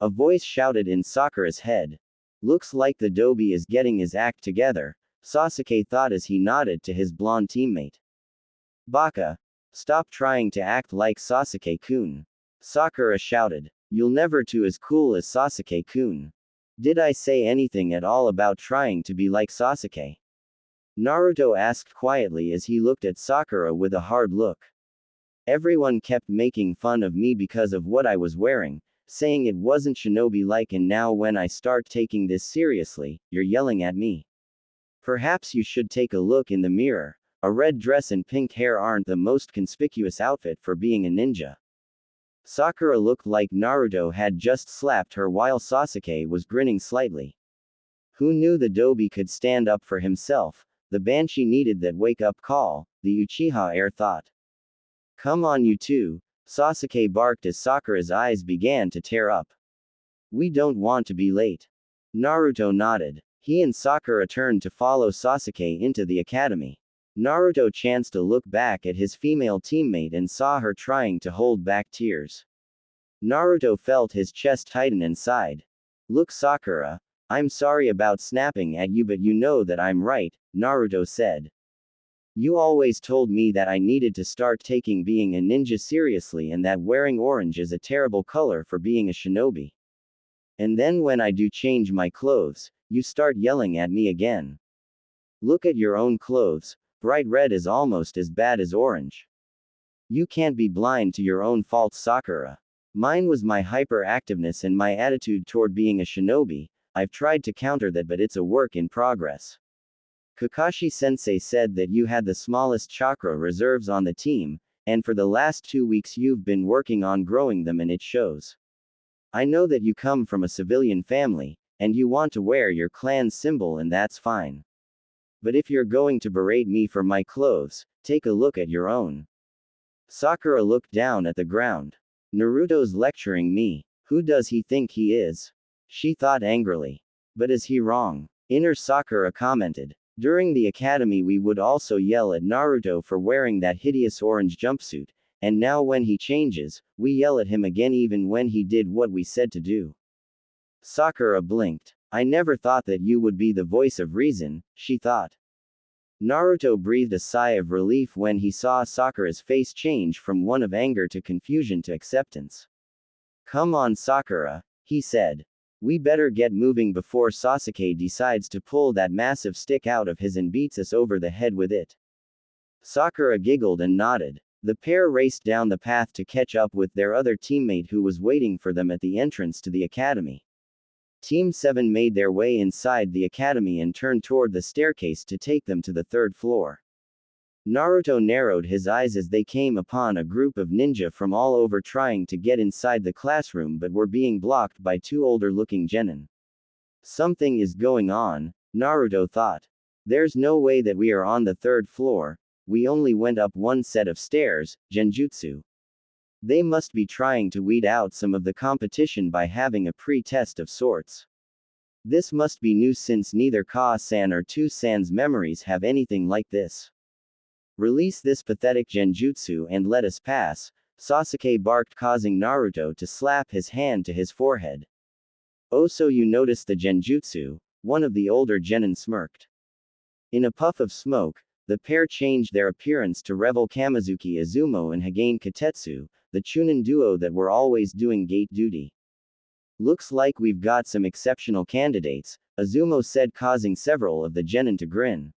A voice shouted in Sakura's head. Looks like the Dobi is getting his act together, Sasuke thought as he nodded to his blonde teammate. Baka. Stop trying to act like Sasuke-kun. Sakura shouted. You'll never do as cool as Sasuke-kun. Did I say anything at all about trying to be like Sasuke? Naruto asked quietly as he looked at Sakura with a hard look. Everyone kept making fun of me because of what I was wearing, saying it wasn't shinobi-like, and now when I start taking this seriously, you're yelling at me. Perhaps you should take a look in the mirror. A red dress and pink hair aren't the most conspicuous outfit for being a ninja. Sakura looked like Naruto had just slapped her while Sasuke was grinning slightly. Who knew the Dobi could stand up for himself? The Banshee needed that wake-up call, the Uchiha heir thought. Come on you two, Sasuke barked as Sakura's eyes began to tear up. We don't want to be late. Naruto nodded. He and Sakura turned to follow Sasuke into the academy. Naruto chanced to look back at his female teammate and saw her trying to hold back tears. Naruto felt his chest tighten and sighed. Look Sakura, I'm sorry about snapping at you, but you know that I'm right, Naruto said. You always told me that I needed to start taking being a ninja seriously and that wearing orange is a terrible color for being a shinobi. And then when I do change my clothes, you start yelling at me again. Look at your own clothes, bright red is almost as bad as orange. You can't be blind to your own faults, Sakura. Mine was my hyperactiveness and my attitude toward being a shinobi. I've tried to counter that, but it's a work in progress. Kakashi-sensei said that you had the smallest chakra reserves on the team, and for the last 2 weeks you've been working on growing them and it shows. I know that you come from a civilian family, and you want to wear your clan's symbol, and that's fine. But if you're going to berate me for my clothes, take a look at your own. Sakura looked down at the ground. Naruto's lecturing me. Who does he think he is? She thought angrily. But is he wrong? Inner Sakura commented. During the academy we would also yell at Naruto for wearing that hideous orange jumpsuit, and now when he changes, we yell at him again even when he did what we said to do. Sakura blinked. I never thought that you would be the voice of reason, she thought. Naruto breathed a sigh of relief when he saw Sakura's face change from one of anger to confusion to acceptance. Come on Sakura, he said. We better get moving before Sasuke decides to pull that massive stick out of his and beats us over the head with it. Sakura giggled and nodded. The pair raced down the path to catch up with their other teammate who was waiting for them at the entrance to the academy. Team 7 made their way inside the academy and turned toward the staircase to take them to the 3rd floor. Naruto narrowed his eyes as they came upon a group of ninja from all over trying to get inside the classroom but were being blocked by 2 older-looking genin. Something is going on, Naruto thought. There's no way that we are on the 3rd floor, we only went up 1 set of stairs, genjutsu. They must be trying to weed out some of the competition by having a pre-test of sorts. This must be new since neither Ka-san or Tu-san's memories have anything like this. Release this pathetic genjutsu and let us pass, Sasuke barked, causing Naruto to slap his hand to his forehead. Oh, so you noticed the genjutsu, one of the older genin smirked. In a puff of smoke, the pair changed their appearance to revel Kamizuki Izumo and Hagane Katetsu, the Chunin duo that were always doing gate duty. Looks like we've got some exceptional candidates, Izumo said, causing several of the genin to grin.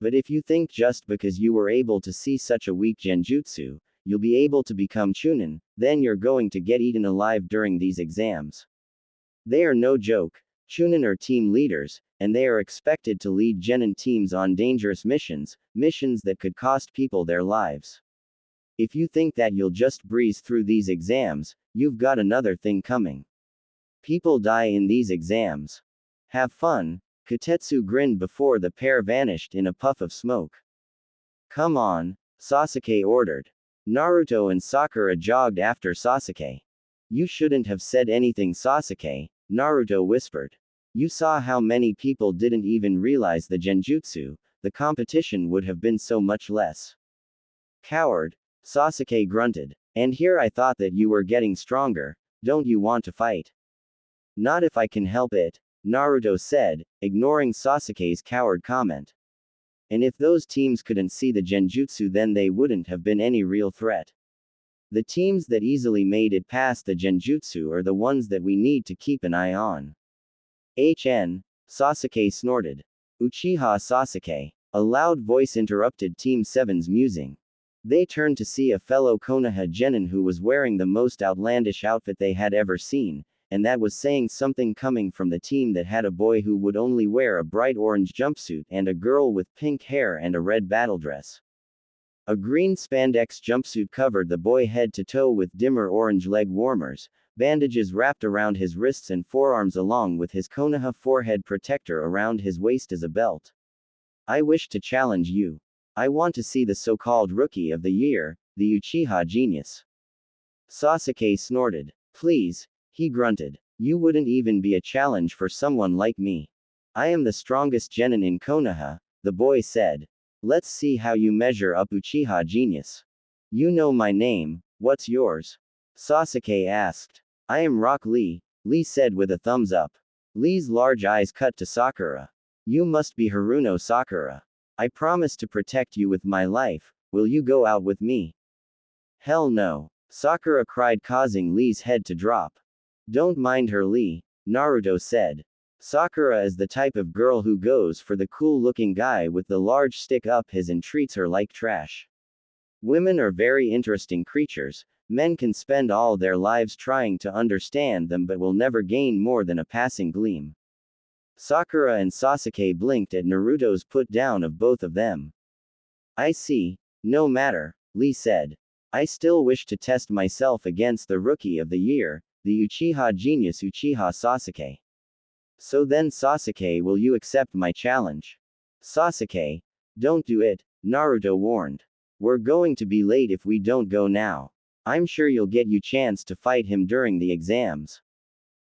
But if you think just because you were able to see such a weak genjutsu, you'll be able to become Chunin, then you're going to get eaten alive during these exams. They are no joke. Chunin are team leaders, and they are expected to lead genin teams on dangerous missions that could cost people their lives. If you think that you'll just breeze through these exams, you've got another thing coming. People die in these exams. Have fun. Katetsu grinned before the pair vanished in a puff of smoke. Come on, Sasuke ordered. Naruto and Sakura jogged after Sasuke. You shouldn't have said anything, Sasuke, Naruto whispered. You saw how many people didn't even realize the genjutsu, the competition would have been so much less. Coward, Sasuke grunted. And here I thought that you were getting stronger, don't you want to fight? Not if I can help it, Naruto said, ignoring Sasuke's coward comment. And if those teams couldn't see the genjutsu, then they wouldn't have been any real threat. The teams that easily made it past the genjutsu are the ones that we need to keep an eye on. Sasuke snorted. Uchiha Sasuke. A loud voice interrupted Team 7's musing. They turned to see a fellow Konoha genin who was wearing the most outlandish outfit they had ever seen, and that was saying something coming from the team that had a boy who would only wear a bright orange jumpsuit and a girl with pink hair and a red battle dress. A green spandex jumpsuit covered the boy head to toe with dimmer orange leg warmers, bandages wrapped around his wrists and forearms along with his Konoha forehead protector around his waist as a belt. I wish to challenge you. I want to see the so-called Rookie of the Year, the Uchiha Genius. Sasuke snorted. Please, he grunted. You wouldn't even be a challenge for someone like me. I am the strongest genin in Konoha, the boy said. Let's see how you measure up, Uchiha Genius. You know my name, what's yours? Sasuke asked. I am Rock Lee, Lee said with a thumbs up. Lee's large eyes cut to Sakura. You must be Haruno Sakura. I promise to protect you with my life, will you go out with me? Hell no. Sakura cried, causing Lee's head to drop. Don't mind her, Lee, Naruto said. Sakura is the type of girl who goes for the cool-looking guy with the large stick up his and treats her like trash. Women are very interesting creatures. Men can spend all their lives trying to understand them but will never gain more than a passing gleam. Sakura and Sasuke blinked at Naruto's put-down of both of them. I see. No matter, Lee said. I still wish to test myself against the Rookie of the Year, the Uchiha Genius Uchiha Sasuke. So then, Sasuke, will you accept my challenge? Sasuke, don't do it, Naruto warned. We're going to be late if we don't go now. I'm sure you'll get you chance to fight him during the exams.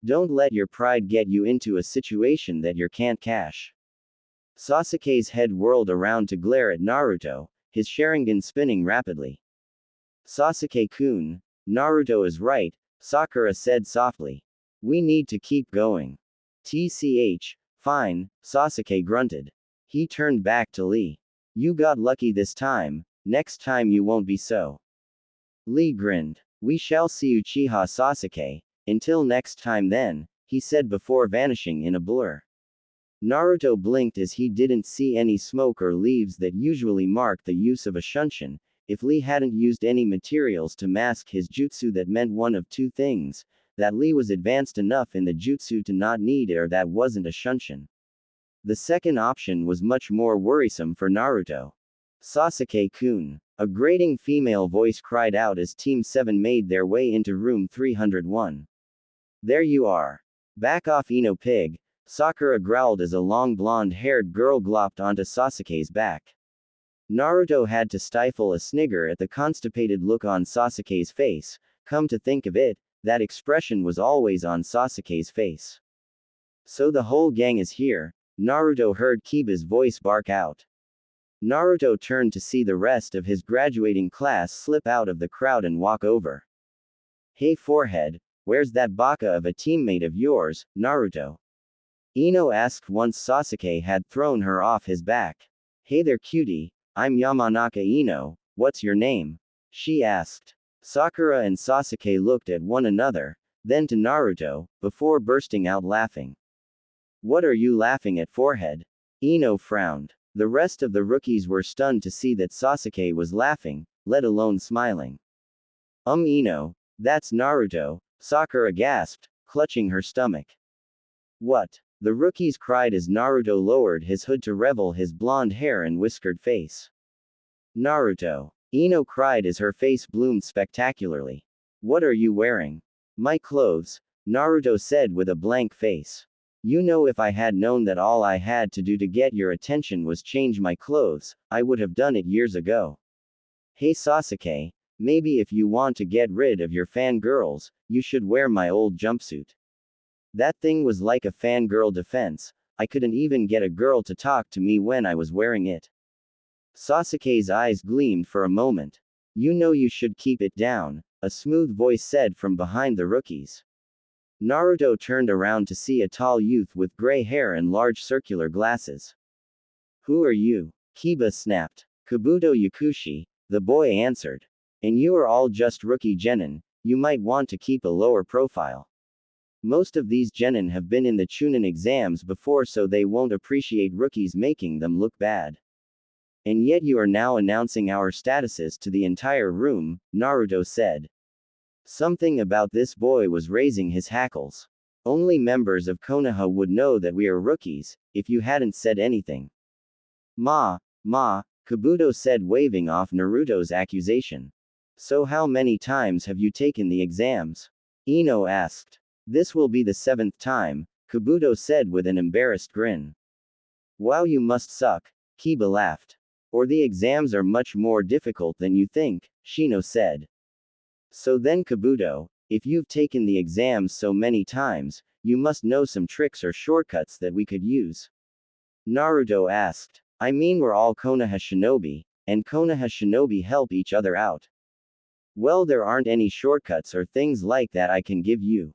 Don't let your pride get you into a situation that you can't cash. Sasuke's head whirled around to glare at Naruto, his Sharingan spinning rapidly. Sasuke-kun, Naruto is right, Sakura said softly. We need to keep going. TCH, fine, Sasuke grunted. He turned back to Lee. You got lucky this time, next time you won't be so. Lee grinned. We shall see, Uchiha Sasuke. Until next time then, he said before vanishing in a blur. Naruto blinked as he didn't see any smoke or leaves that usually mark the use of a shunshin. If Lee hadn't used any materials to mask his jutsu, that meant one of two things: that Lee was advanced enough in the jutsu to not need it, or that wasn't a shunshin. The second option was much more worrisome for Naruto. Sasuke-kun, a grating female voice cried out as Team 7 made their way into room 301. There you are. Back off, Ino pig, Sakura growled as a long blonde-haired girl glopped onto Sasuke's back. Naruto had to stifle a snigger at the constipated look on Sasuke's face. Come to think of it, that expression was always on Sasuke's face. So the whole gang is here, Naruto heard Kiba's voice bark out. Naruto turned to see the rest of his graduating class slip out of the crowd and walk over. Hey forehead, where's that baka of a teammate of yours, Naruto? Ino asked once Sasuke had thrown her off his back. Hey there cutie, I'm Yamanaka Ino, what's your name? She asked. Sakura and Sasuke looked at one another, then to Naruto, before bursting out laughing. What are you laughing at, forehead? Ino frowned. The rest of the rookies were stunned to see that Sasuke was laughing, let alone smiling. Ino, that's Naruto, Sakura gasped, clutching her stomach. What? The rookies cried as Naruto lowered his hood to reveal his blonde hair and whiskered face. Naruto. Ino cried as her face bloomed spectacularly. What are you wearing? My clothes, Naruto said with a blank face. You know, if I had known that all I had to do to get your attention was change my clothes, I would have done it years ago. Hey Sasuke, maybe if you want to get rid of your fangirls, you should wear my old jumpsuit. That thing was like a fangirl defense. I couldn't even get a girl to talk to me when I was wearing it. Sasuke's eyes gleamed for a moment. You know you should keep it down, a smooth voice said from behind the rookies. Naruto turned around to see a tall youth with gray hair and large circular glasses. Who are you? Kiba snapped. Kabuto Yakushi, the boy answered. And you are all just rookie genin, you might want to keep a lower profile. Most of these genin have been in the Chunin exams before, so they won't appreciate rookies making them look bad. And yet you are now announcing our statuses to the entire room, Naruto said. Something about this boy was raising his hackles. Only members of Konoha would know that we are rookies, if you hadn't said anything. Ma, Kabuto said, waving off Naruto's accusation. So how many times have you taken the exams? Ino asked. This will be the 7th time, Kabuto said with an embarrassed grin. Wow, you must suck, Kiba laughed. Or the exams are much more difficult than you think, Shino said. So then Kabuto, if you've taken the exams so many times, you must know some tricks or shortcuts that we could use. Naruto asked. I mean, we're all Konoha shinobi, and Konoha shinobi help each other out. Well, there aren't any shortcuts or things like that I can give you.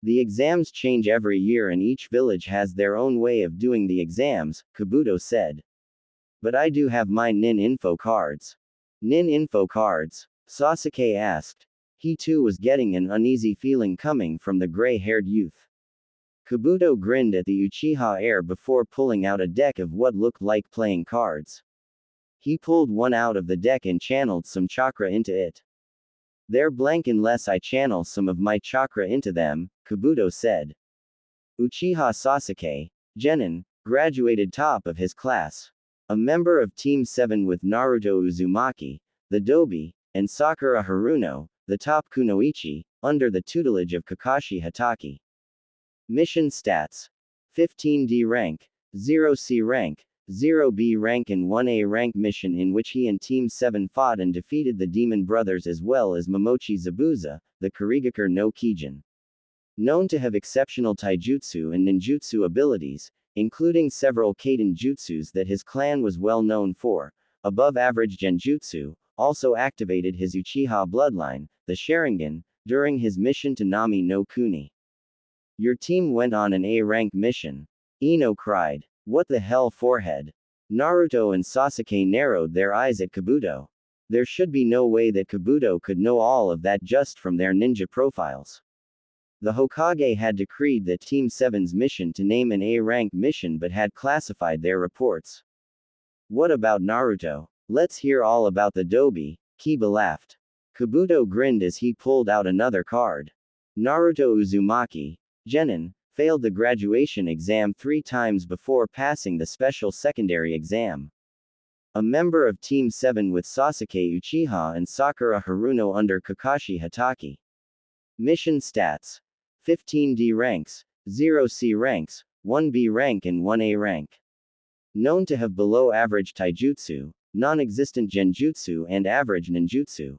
The exams change every year and each village has their own way of doing the exams, Kabuto said. But I do have my nin info cards. Nin info cards? Sasuke asked. He too was getting an uneasy feeling coming from the gray-haired youth. Kabuto grinned at the Uchiha heir before pulling out a deck of what looked like playing cards. He pulled one out of the deck and channeled some chakra into it. They're blank unless I channel some of my chakra into them, Kabuto said. Uchiha Sasuke, genin, graduated top of his class. A member of Team 7 with Naruto Uzumaki, the Dobi, and Sakura Haruno, the top kunoichi, under the tutelage of Kakashi Hatake. Mission stats. 15D rank, 0C rank, 0B rank and 1A rank mission in which he and Team 7 fought and defeated the Demon Brothers as well as Momochi Zabuza, the Kurigakure no Kijin. Known to have exceptional taijutsu and ninjutsu abilities, including several kaiden jutsus that his clan was well known for, above average genjutsu, also activated his Uchiha bloodline, the Sharingan, during his mission to Nami no Kuni. Your team went on an A-rank mission. Ino cried. What the hell, forehead? Naruto and Sasuke narrowed their eyes at Kabuto. There should be no way that Kabuto could know all of that just from their ninja profiles. The Hokage had decreed that Team 7's mission to name an A-rank mission but had classified their reports. What about Naruto? Let's hear all about the Dobi, Kiba laughed. Kabuto grinned as he pulled out another card. Naruto Uzumaki, genin, failed the graduation exam 3 times before passing the special secondary exam. A member of Team 7 with Sasuke Uchiha and Sakura Haruno under Kakashi Hatake. Mission stats. 15D ranks, 0C ranks, 1B rank and 1A rank. Known to have below average taijutsu, non-existent genjutsu and average ninjutsu.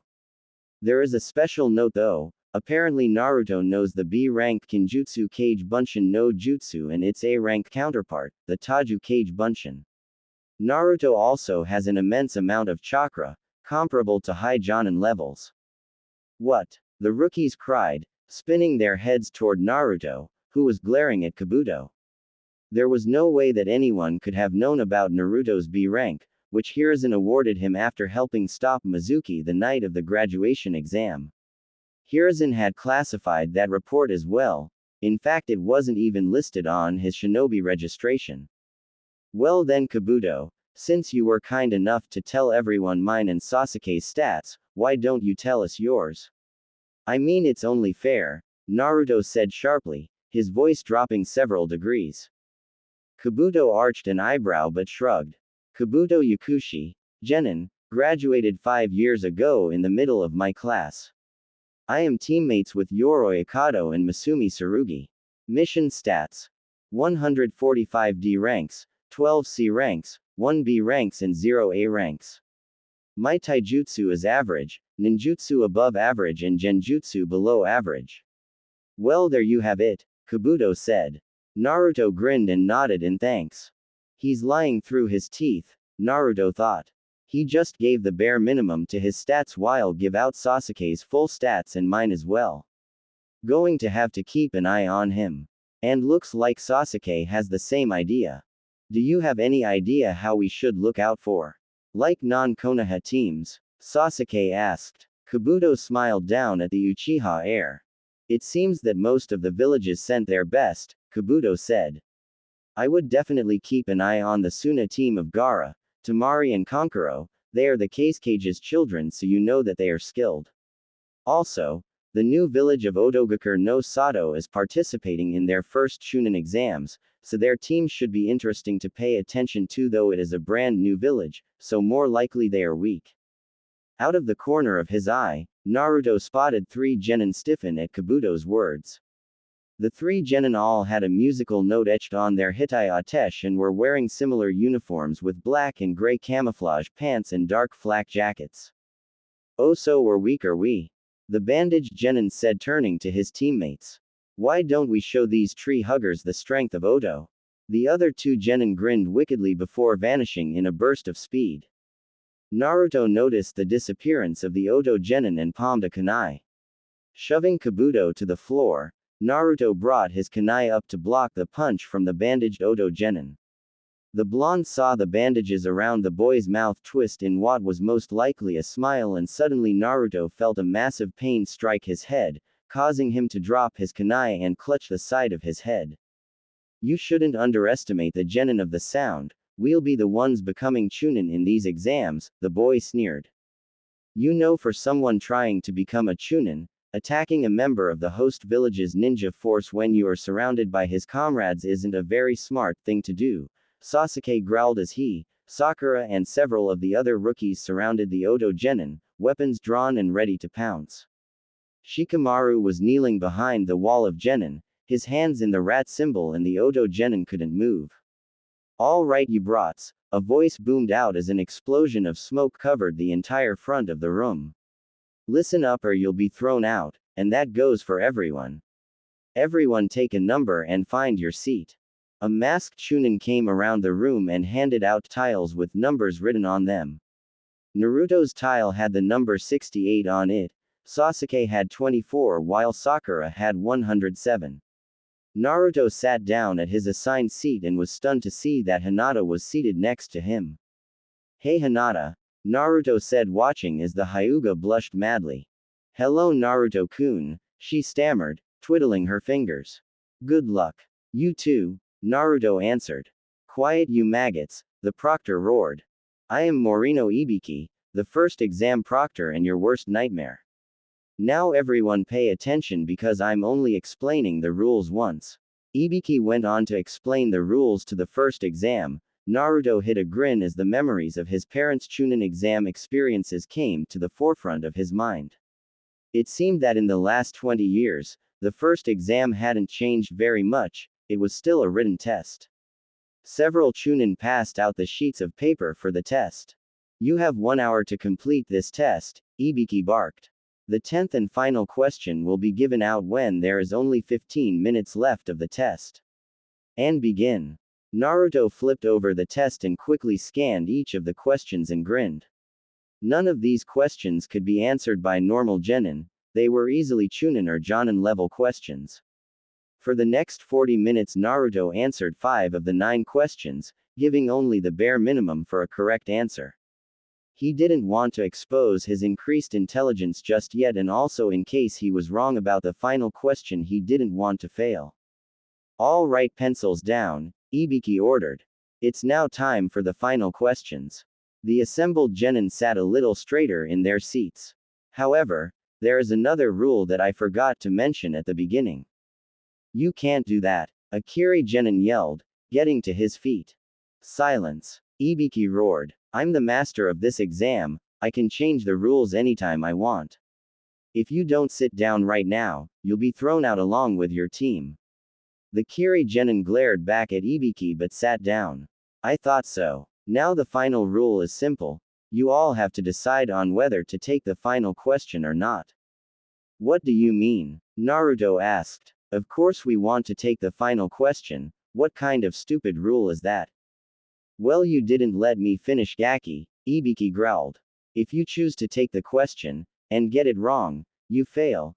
There is a special note though, apparently Naruto knows the B-rank Kinjutsu Kage Bunshin no Jutsu and its A-rank counterpart, the Taju Kage Bunshin. Naruto also has an immense amount of chakra, comparable to high Jonin levels. What? The rookies cried, spinning their heads toward Naruto, who was glaring at Kabuto. There was no way that anyone could have known about Naruto's B rank, which Hiruzen awarded him after helping stop Mizuki the night of the graduation exam. Hiruzen had classified that report as well, in fact it wasn't even listed on his shinobi registration. Well then Kabuto, since you were kind enough to tell everyone mine and Sasuke's stats, why don't you tell us yours? I mean it's only fair, Naruto said sharply, his voice dropping several degrees. Kabuto arched an eyebrow but shrugged. Kabuto Yakushi, genin, graduated 5 years ago in the middle of my class. I am teammates with Yoroi Akado and Masumi Tsurugi. Mission stats. 145D ranks, 12C ranks, 1B ranks and 0A ranks. My taijutsu is average, ninjutsu above average and genjutsu below average. Well there you have it, Kabuto said. Naruto grinned and nodded in thanks. He's lying through his teeth, Naruto thought. He just gave the bare minimum to his stats while give out Sasuke's full stats and mine as well. Going to have to keep an eye on him. And looks like Sasuke has the same idea. Do you have any idea how we should look out for? Like non-Konoha teams? Sasuke asked. Kabuto smiled down at the Uchiha heir. It seems that most of the villages sent their best, Kabuto said. I would definitely keep an eye on the Suna team of Gaara, Tamari and Kankuro. They are the Kasecage's children, so you know that they are skilled. Also, the new village of Odogakure no Sato is participating in their first Chunin exams, so their team should be interesting to pay attention to, though it is a brand new village, so more likely they are weak. Out of the corner of his eye, Naruto spotted 3 genin stiffen at Kabuto's words. The 3 genin all had a musical note etched on their hitai atesh and were wearing similar uniforms with black and gray camouflage pants and dark flak jackets. Oh, so we're weak, are we? The bandaged genin said, turning to his teammates. Why don't we show these tree huggers the strength of Odo? The other 2 genin grinned wickedly before vanishing in a burst of speed. Naruto noticed the disappearance of the Odo genin and palmed a kunai. Shoving Kabuto to the floor, Naruto brought his kunai up to block the punch from the bandaged Odo genin. The blonde saw the bandages around the boy's mouth twist in what was most likely a smile, and suddenly Naruto felt a massive pain strike his head, causing him to drop his kunai and clutch the side of his head. You shouldn't underestimate the genin of the sound. We'll be the ones becoming Chunin in these exams, the boy sneered. You know, for someone trying to become a Chunin, attacking a member of the host village's ninja force when you are surrounded by his comrades isn't a very smart thing to do, Sasuke growled as he, Sakura and several of the other rookies surrounded the Odo genin, weapons drawn and ready to pounce. Shikamaru was kneeling behind the wall of genin, his hands in the rat symbol, and the Odo genin couldn't move. All right, you brats, a voice boomed out as an explosion of smoke covered the entire front of the room. Listen up or you'll be thrown out, and that goes for everyone. Everyone take a number and find your seat. A masked Chunin came around the room and handed out tiles with numbers written on them. Naruto's tile had the number 68 on it, Sasuke had 24 while Sakura had 107. Naruto sat down at his assigned seat and was stunned to see that Hinata was seated next to him. Hey Hinata, Naruto said, watching as the Hyuga blushed madly. Hello Naruto-kun, she stammered, twiddling her fingers. Good luck. You too, Naruto answered. Quiet you maggots, the proctor roared. I am Morino Ibiki, the first exam proctor and your worst nightmare. Now everyone pay attention because I'm only explaining the rules once. Ibiki went on to explain the rules to the first exam. Naruto hid a grin as the memories of his parents' Chunin exam experiences came to the forefront of his mind. It seemed that in the last 20 years, the first exam hadn't changed very much, it was still a written test. Several Chunin passed out the sheets of paper for the test. You have 1 hour to complete this test, Ibiki barked. The 10th and final question will be given out when there is only 15 minutes left of the test. And begin. Naruto flipped over the test and quickly scanned each of the questions and grinned. None of these questions could be answered by normal genin, they were easily Chunin or Jonin level questions. For the next 40 minutes Naruto answered 5 of the 9 questions, giving only the bare minimum for a correct answer. He didn't want to expose his increased intelligence just yet, and also in case he was wrong about the final question he didn't want to fail. All right, pencils down, Ibiki ordered. It's now time for the final questions. The assembled genin sat a little straighter in their seats. However, there is another rule that I forgot to mention at the beginning. You can't do that, Akiri genin yelled, getting to his feet. Silence, Ibiki roared. I'm the master of this exam, I can change the rules anytime I want. If you don't sit down right now, you'll be thrown out along with your team. The Kiri genin glared back at Ibiki but sat down. I thought so. Now the final rule is simple. You all have to decide on whether to take the final question or not. What do you mean? Naruto asked. Of course we want to take the final question, what kind of stupid rule is that? Well, you didn't let me finish Gaki, Ibiki growled. If you choose to take the question, and get it wrong, you fail,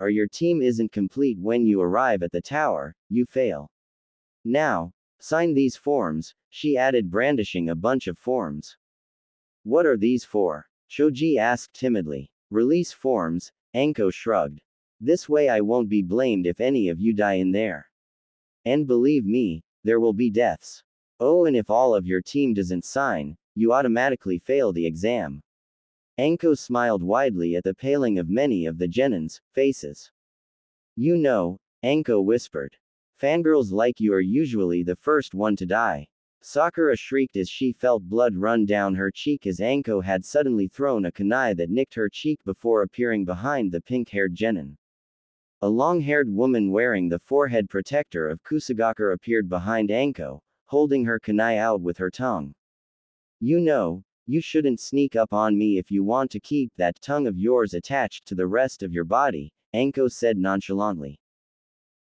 or your team isn't complete when you arrive at the tower, you fail. Now, sign these forms, she added, brandishing a bunch of forms. What are these for? Choji asked timidly. Release forms, Anko shrugged. This way I won't be blamed if any of you die in there. And believe me, there will be deaths. Oh, and if all of your team doesn't sign, you automatically fail the exam. Anko smiled widely at the paling of many of the genins' faces. You know, Anko whispered. Fangirls like you are usually the first one to die. Sakura shrieked as she felt blood run down her cheek as Anko had suddenly thrown a kunai that nicked her cheek before appearing behind the pink-haired genin. A long-haired woman wearing the forehead protector of Kusagakure appeared behind Anko, holding her kunai out with her tongue. You know, you shouldn't sneak up on me if you want to keep that tongue of yours attached to the rest of your body, Anko said nonchalantly.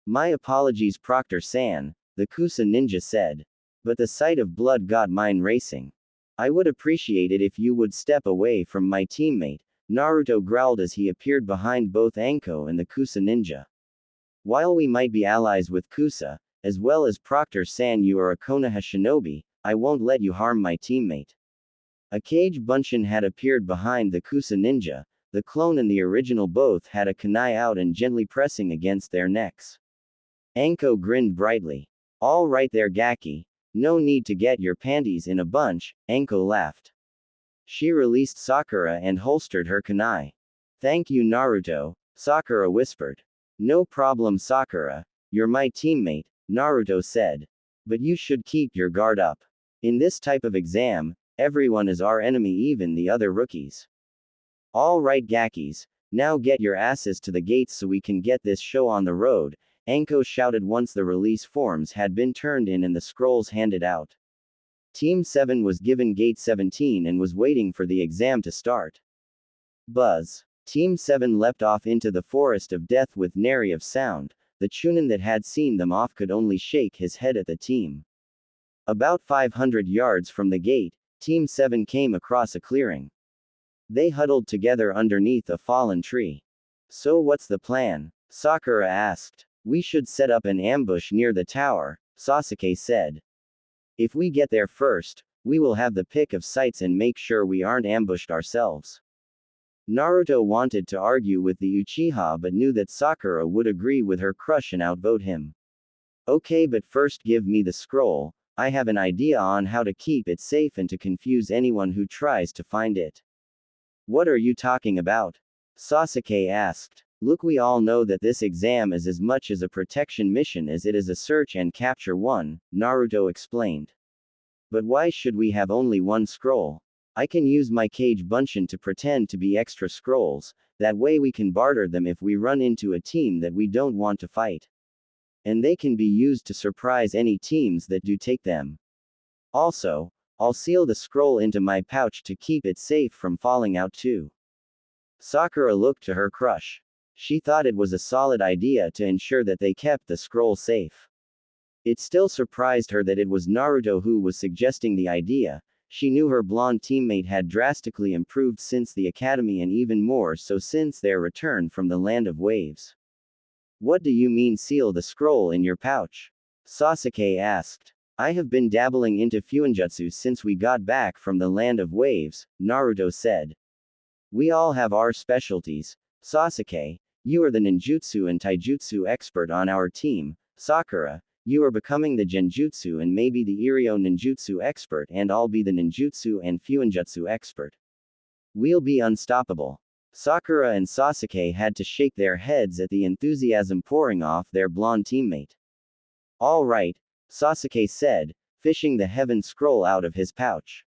My apologies, Proctor-san, the Kusa ninja said. But the sight of blood got mine racing. I would appreciate it if you would step away from my teammate, Naruto growled as he appeared behind both Anko and the Kusa ninja. While we might be allies with Kusa, as well as Proctor-san, you are a Konoha shinobi, I won't let you harm my teammate. A Kage Bunshin had appeared behind the Kusa ninja. The clone and the original both had a kunai out and gently pressing against their necks. Anko grinned brightly. All right there, Gaki. No need to get your panties in a bunch, Anko laughed. She released Sakura and holstered her kunai. Thank you, Naruto, Sakura whispered. No problem, Sakura. You're my teammate, Naruto said. But you should keep your guard up. In this type of exam, everyone is our enemy, even the other rookies. All right, Gakis, now get your asses to the gates so we can get this show on the road, Anko shouted once the release forms had been turned in and the scrolls handed out. Team 7 was given Gate 17 and was waiting for the exam to start. Buzz. Team 7 leapt off into the forest of death with nary of sound. The Chunin that had seen them off could only shake his head at the team. About 500 yards from the gate, Team 7 came across a clearing. They huddled together underneath a fallen tree. So what's the plan? Sakura asked. We should set up an ambush near the tower, Sasuke said. If we get there first, we will have the pick of sights and make sure we aren't ambushed ourselves. Naruto wanted to argue with the Uchiha but knew that Sakura would agree with her crush and outvote him. Okay, but first give me the scroll. I have an idea on how to keep it safe and to confuse anyone who tries to find it. What are you talking about? Sasuke asked. Look, we all know that this exam is as much as a protection mission as it is a search and capture one, Naruto explained. But why should we have only one scroll? I can use my Kage Bunshin to pretend to be extra scrolls, that way we can barter them if we run into a team that we don't want to fight. And they can be used to surprise any teams that do take them. Also, I'll seal the scroll into my pouch to keep it safe from falling out too. Sakura looked to her crush. She thought it was a solid idea to ensure that they kept the scroll safe. It still surprised her that it was Naruto who was suggesting the idea. She knew her blonde teammate had drastically improved since the academy and even more so since their return from the Land of Waves. What do you mean seal the scroll in your pouch? Sasuke asked. I have been dabbling into Fuinjutsu since we got back from the Land of Waves, Naruto said. We all have our specialties. Sasuke, you are the ninjutsu and taijutsu expert on our team. Sakura, you are becoming the genjutsu and maybe the Iryo ninjutsu expert, and I'll be the ninjutsu and Fuinjutsu expert. We'll be unstoppable. Sakura and Sasuke had to shake their heads at the enthusiasm pouring off their blonde teammate. All right, Sasuke said, fishing the heaven scroll out of his pouch.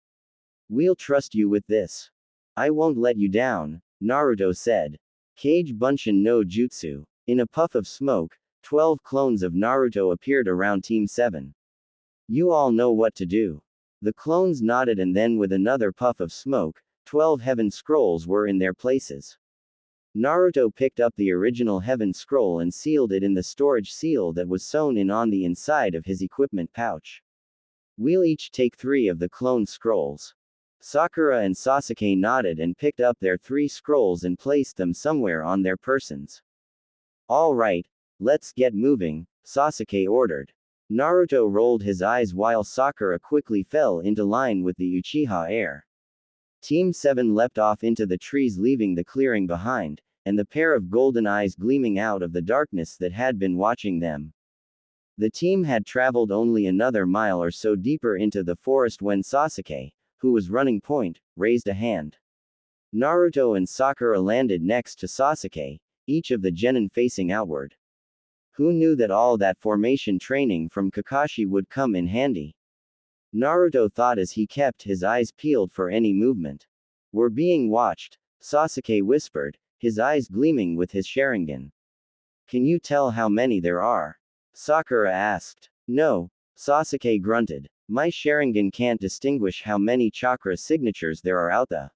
We'll trust you with this. I won't let you down, Naruto said. Kage Bunshin no Jutsu. In a puff of smoke, 12 clones of Naruto appeared around Team 7. You all know what to do. The clones nodded, and then with another puff of smoke, 12 heaven scrolls were in their places. Naruto picked up the original heaven scroll and sealed it in the storage seal that was sewn in on the inside of his equipment pouch. We'll each take 3 of the clone scrolls. Sakura and Sasuke nodded and picked up their 3 scrolls and placed them somewhere on their persons. All right, let's get moving, Sasuke ordered. Naruto rolled his eyes while Sakura quickly fell into line with the Uchiha heir. Team 7 leapt off into the trees, leaving the clearing behind, and the pair of golden eyes gleaming out of the darkness that had been watching them. The team had traveled only another mile or so deeper into the forest when Sasuke, who was running point, raised a hand. Naruto and Sakura landed next to Sasuke, each of the genin facing outward. Who knew that all that formation training from Kakashi would come in handy? Naruto thought as he kept his eyes peeled for any movement. We're being watched, Sasuke whispered, his eyes gleaming with his Sharingan. Can you tell how many there are? Sakura asked. No, Sasuke grunted. My Sharingan can't distinguish how many chakra signatures there are out there.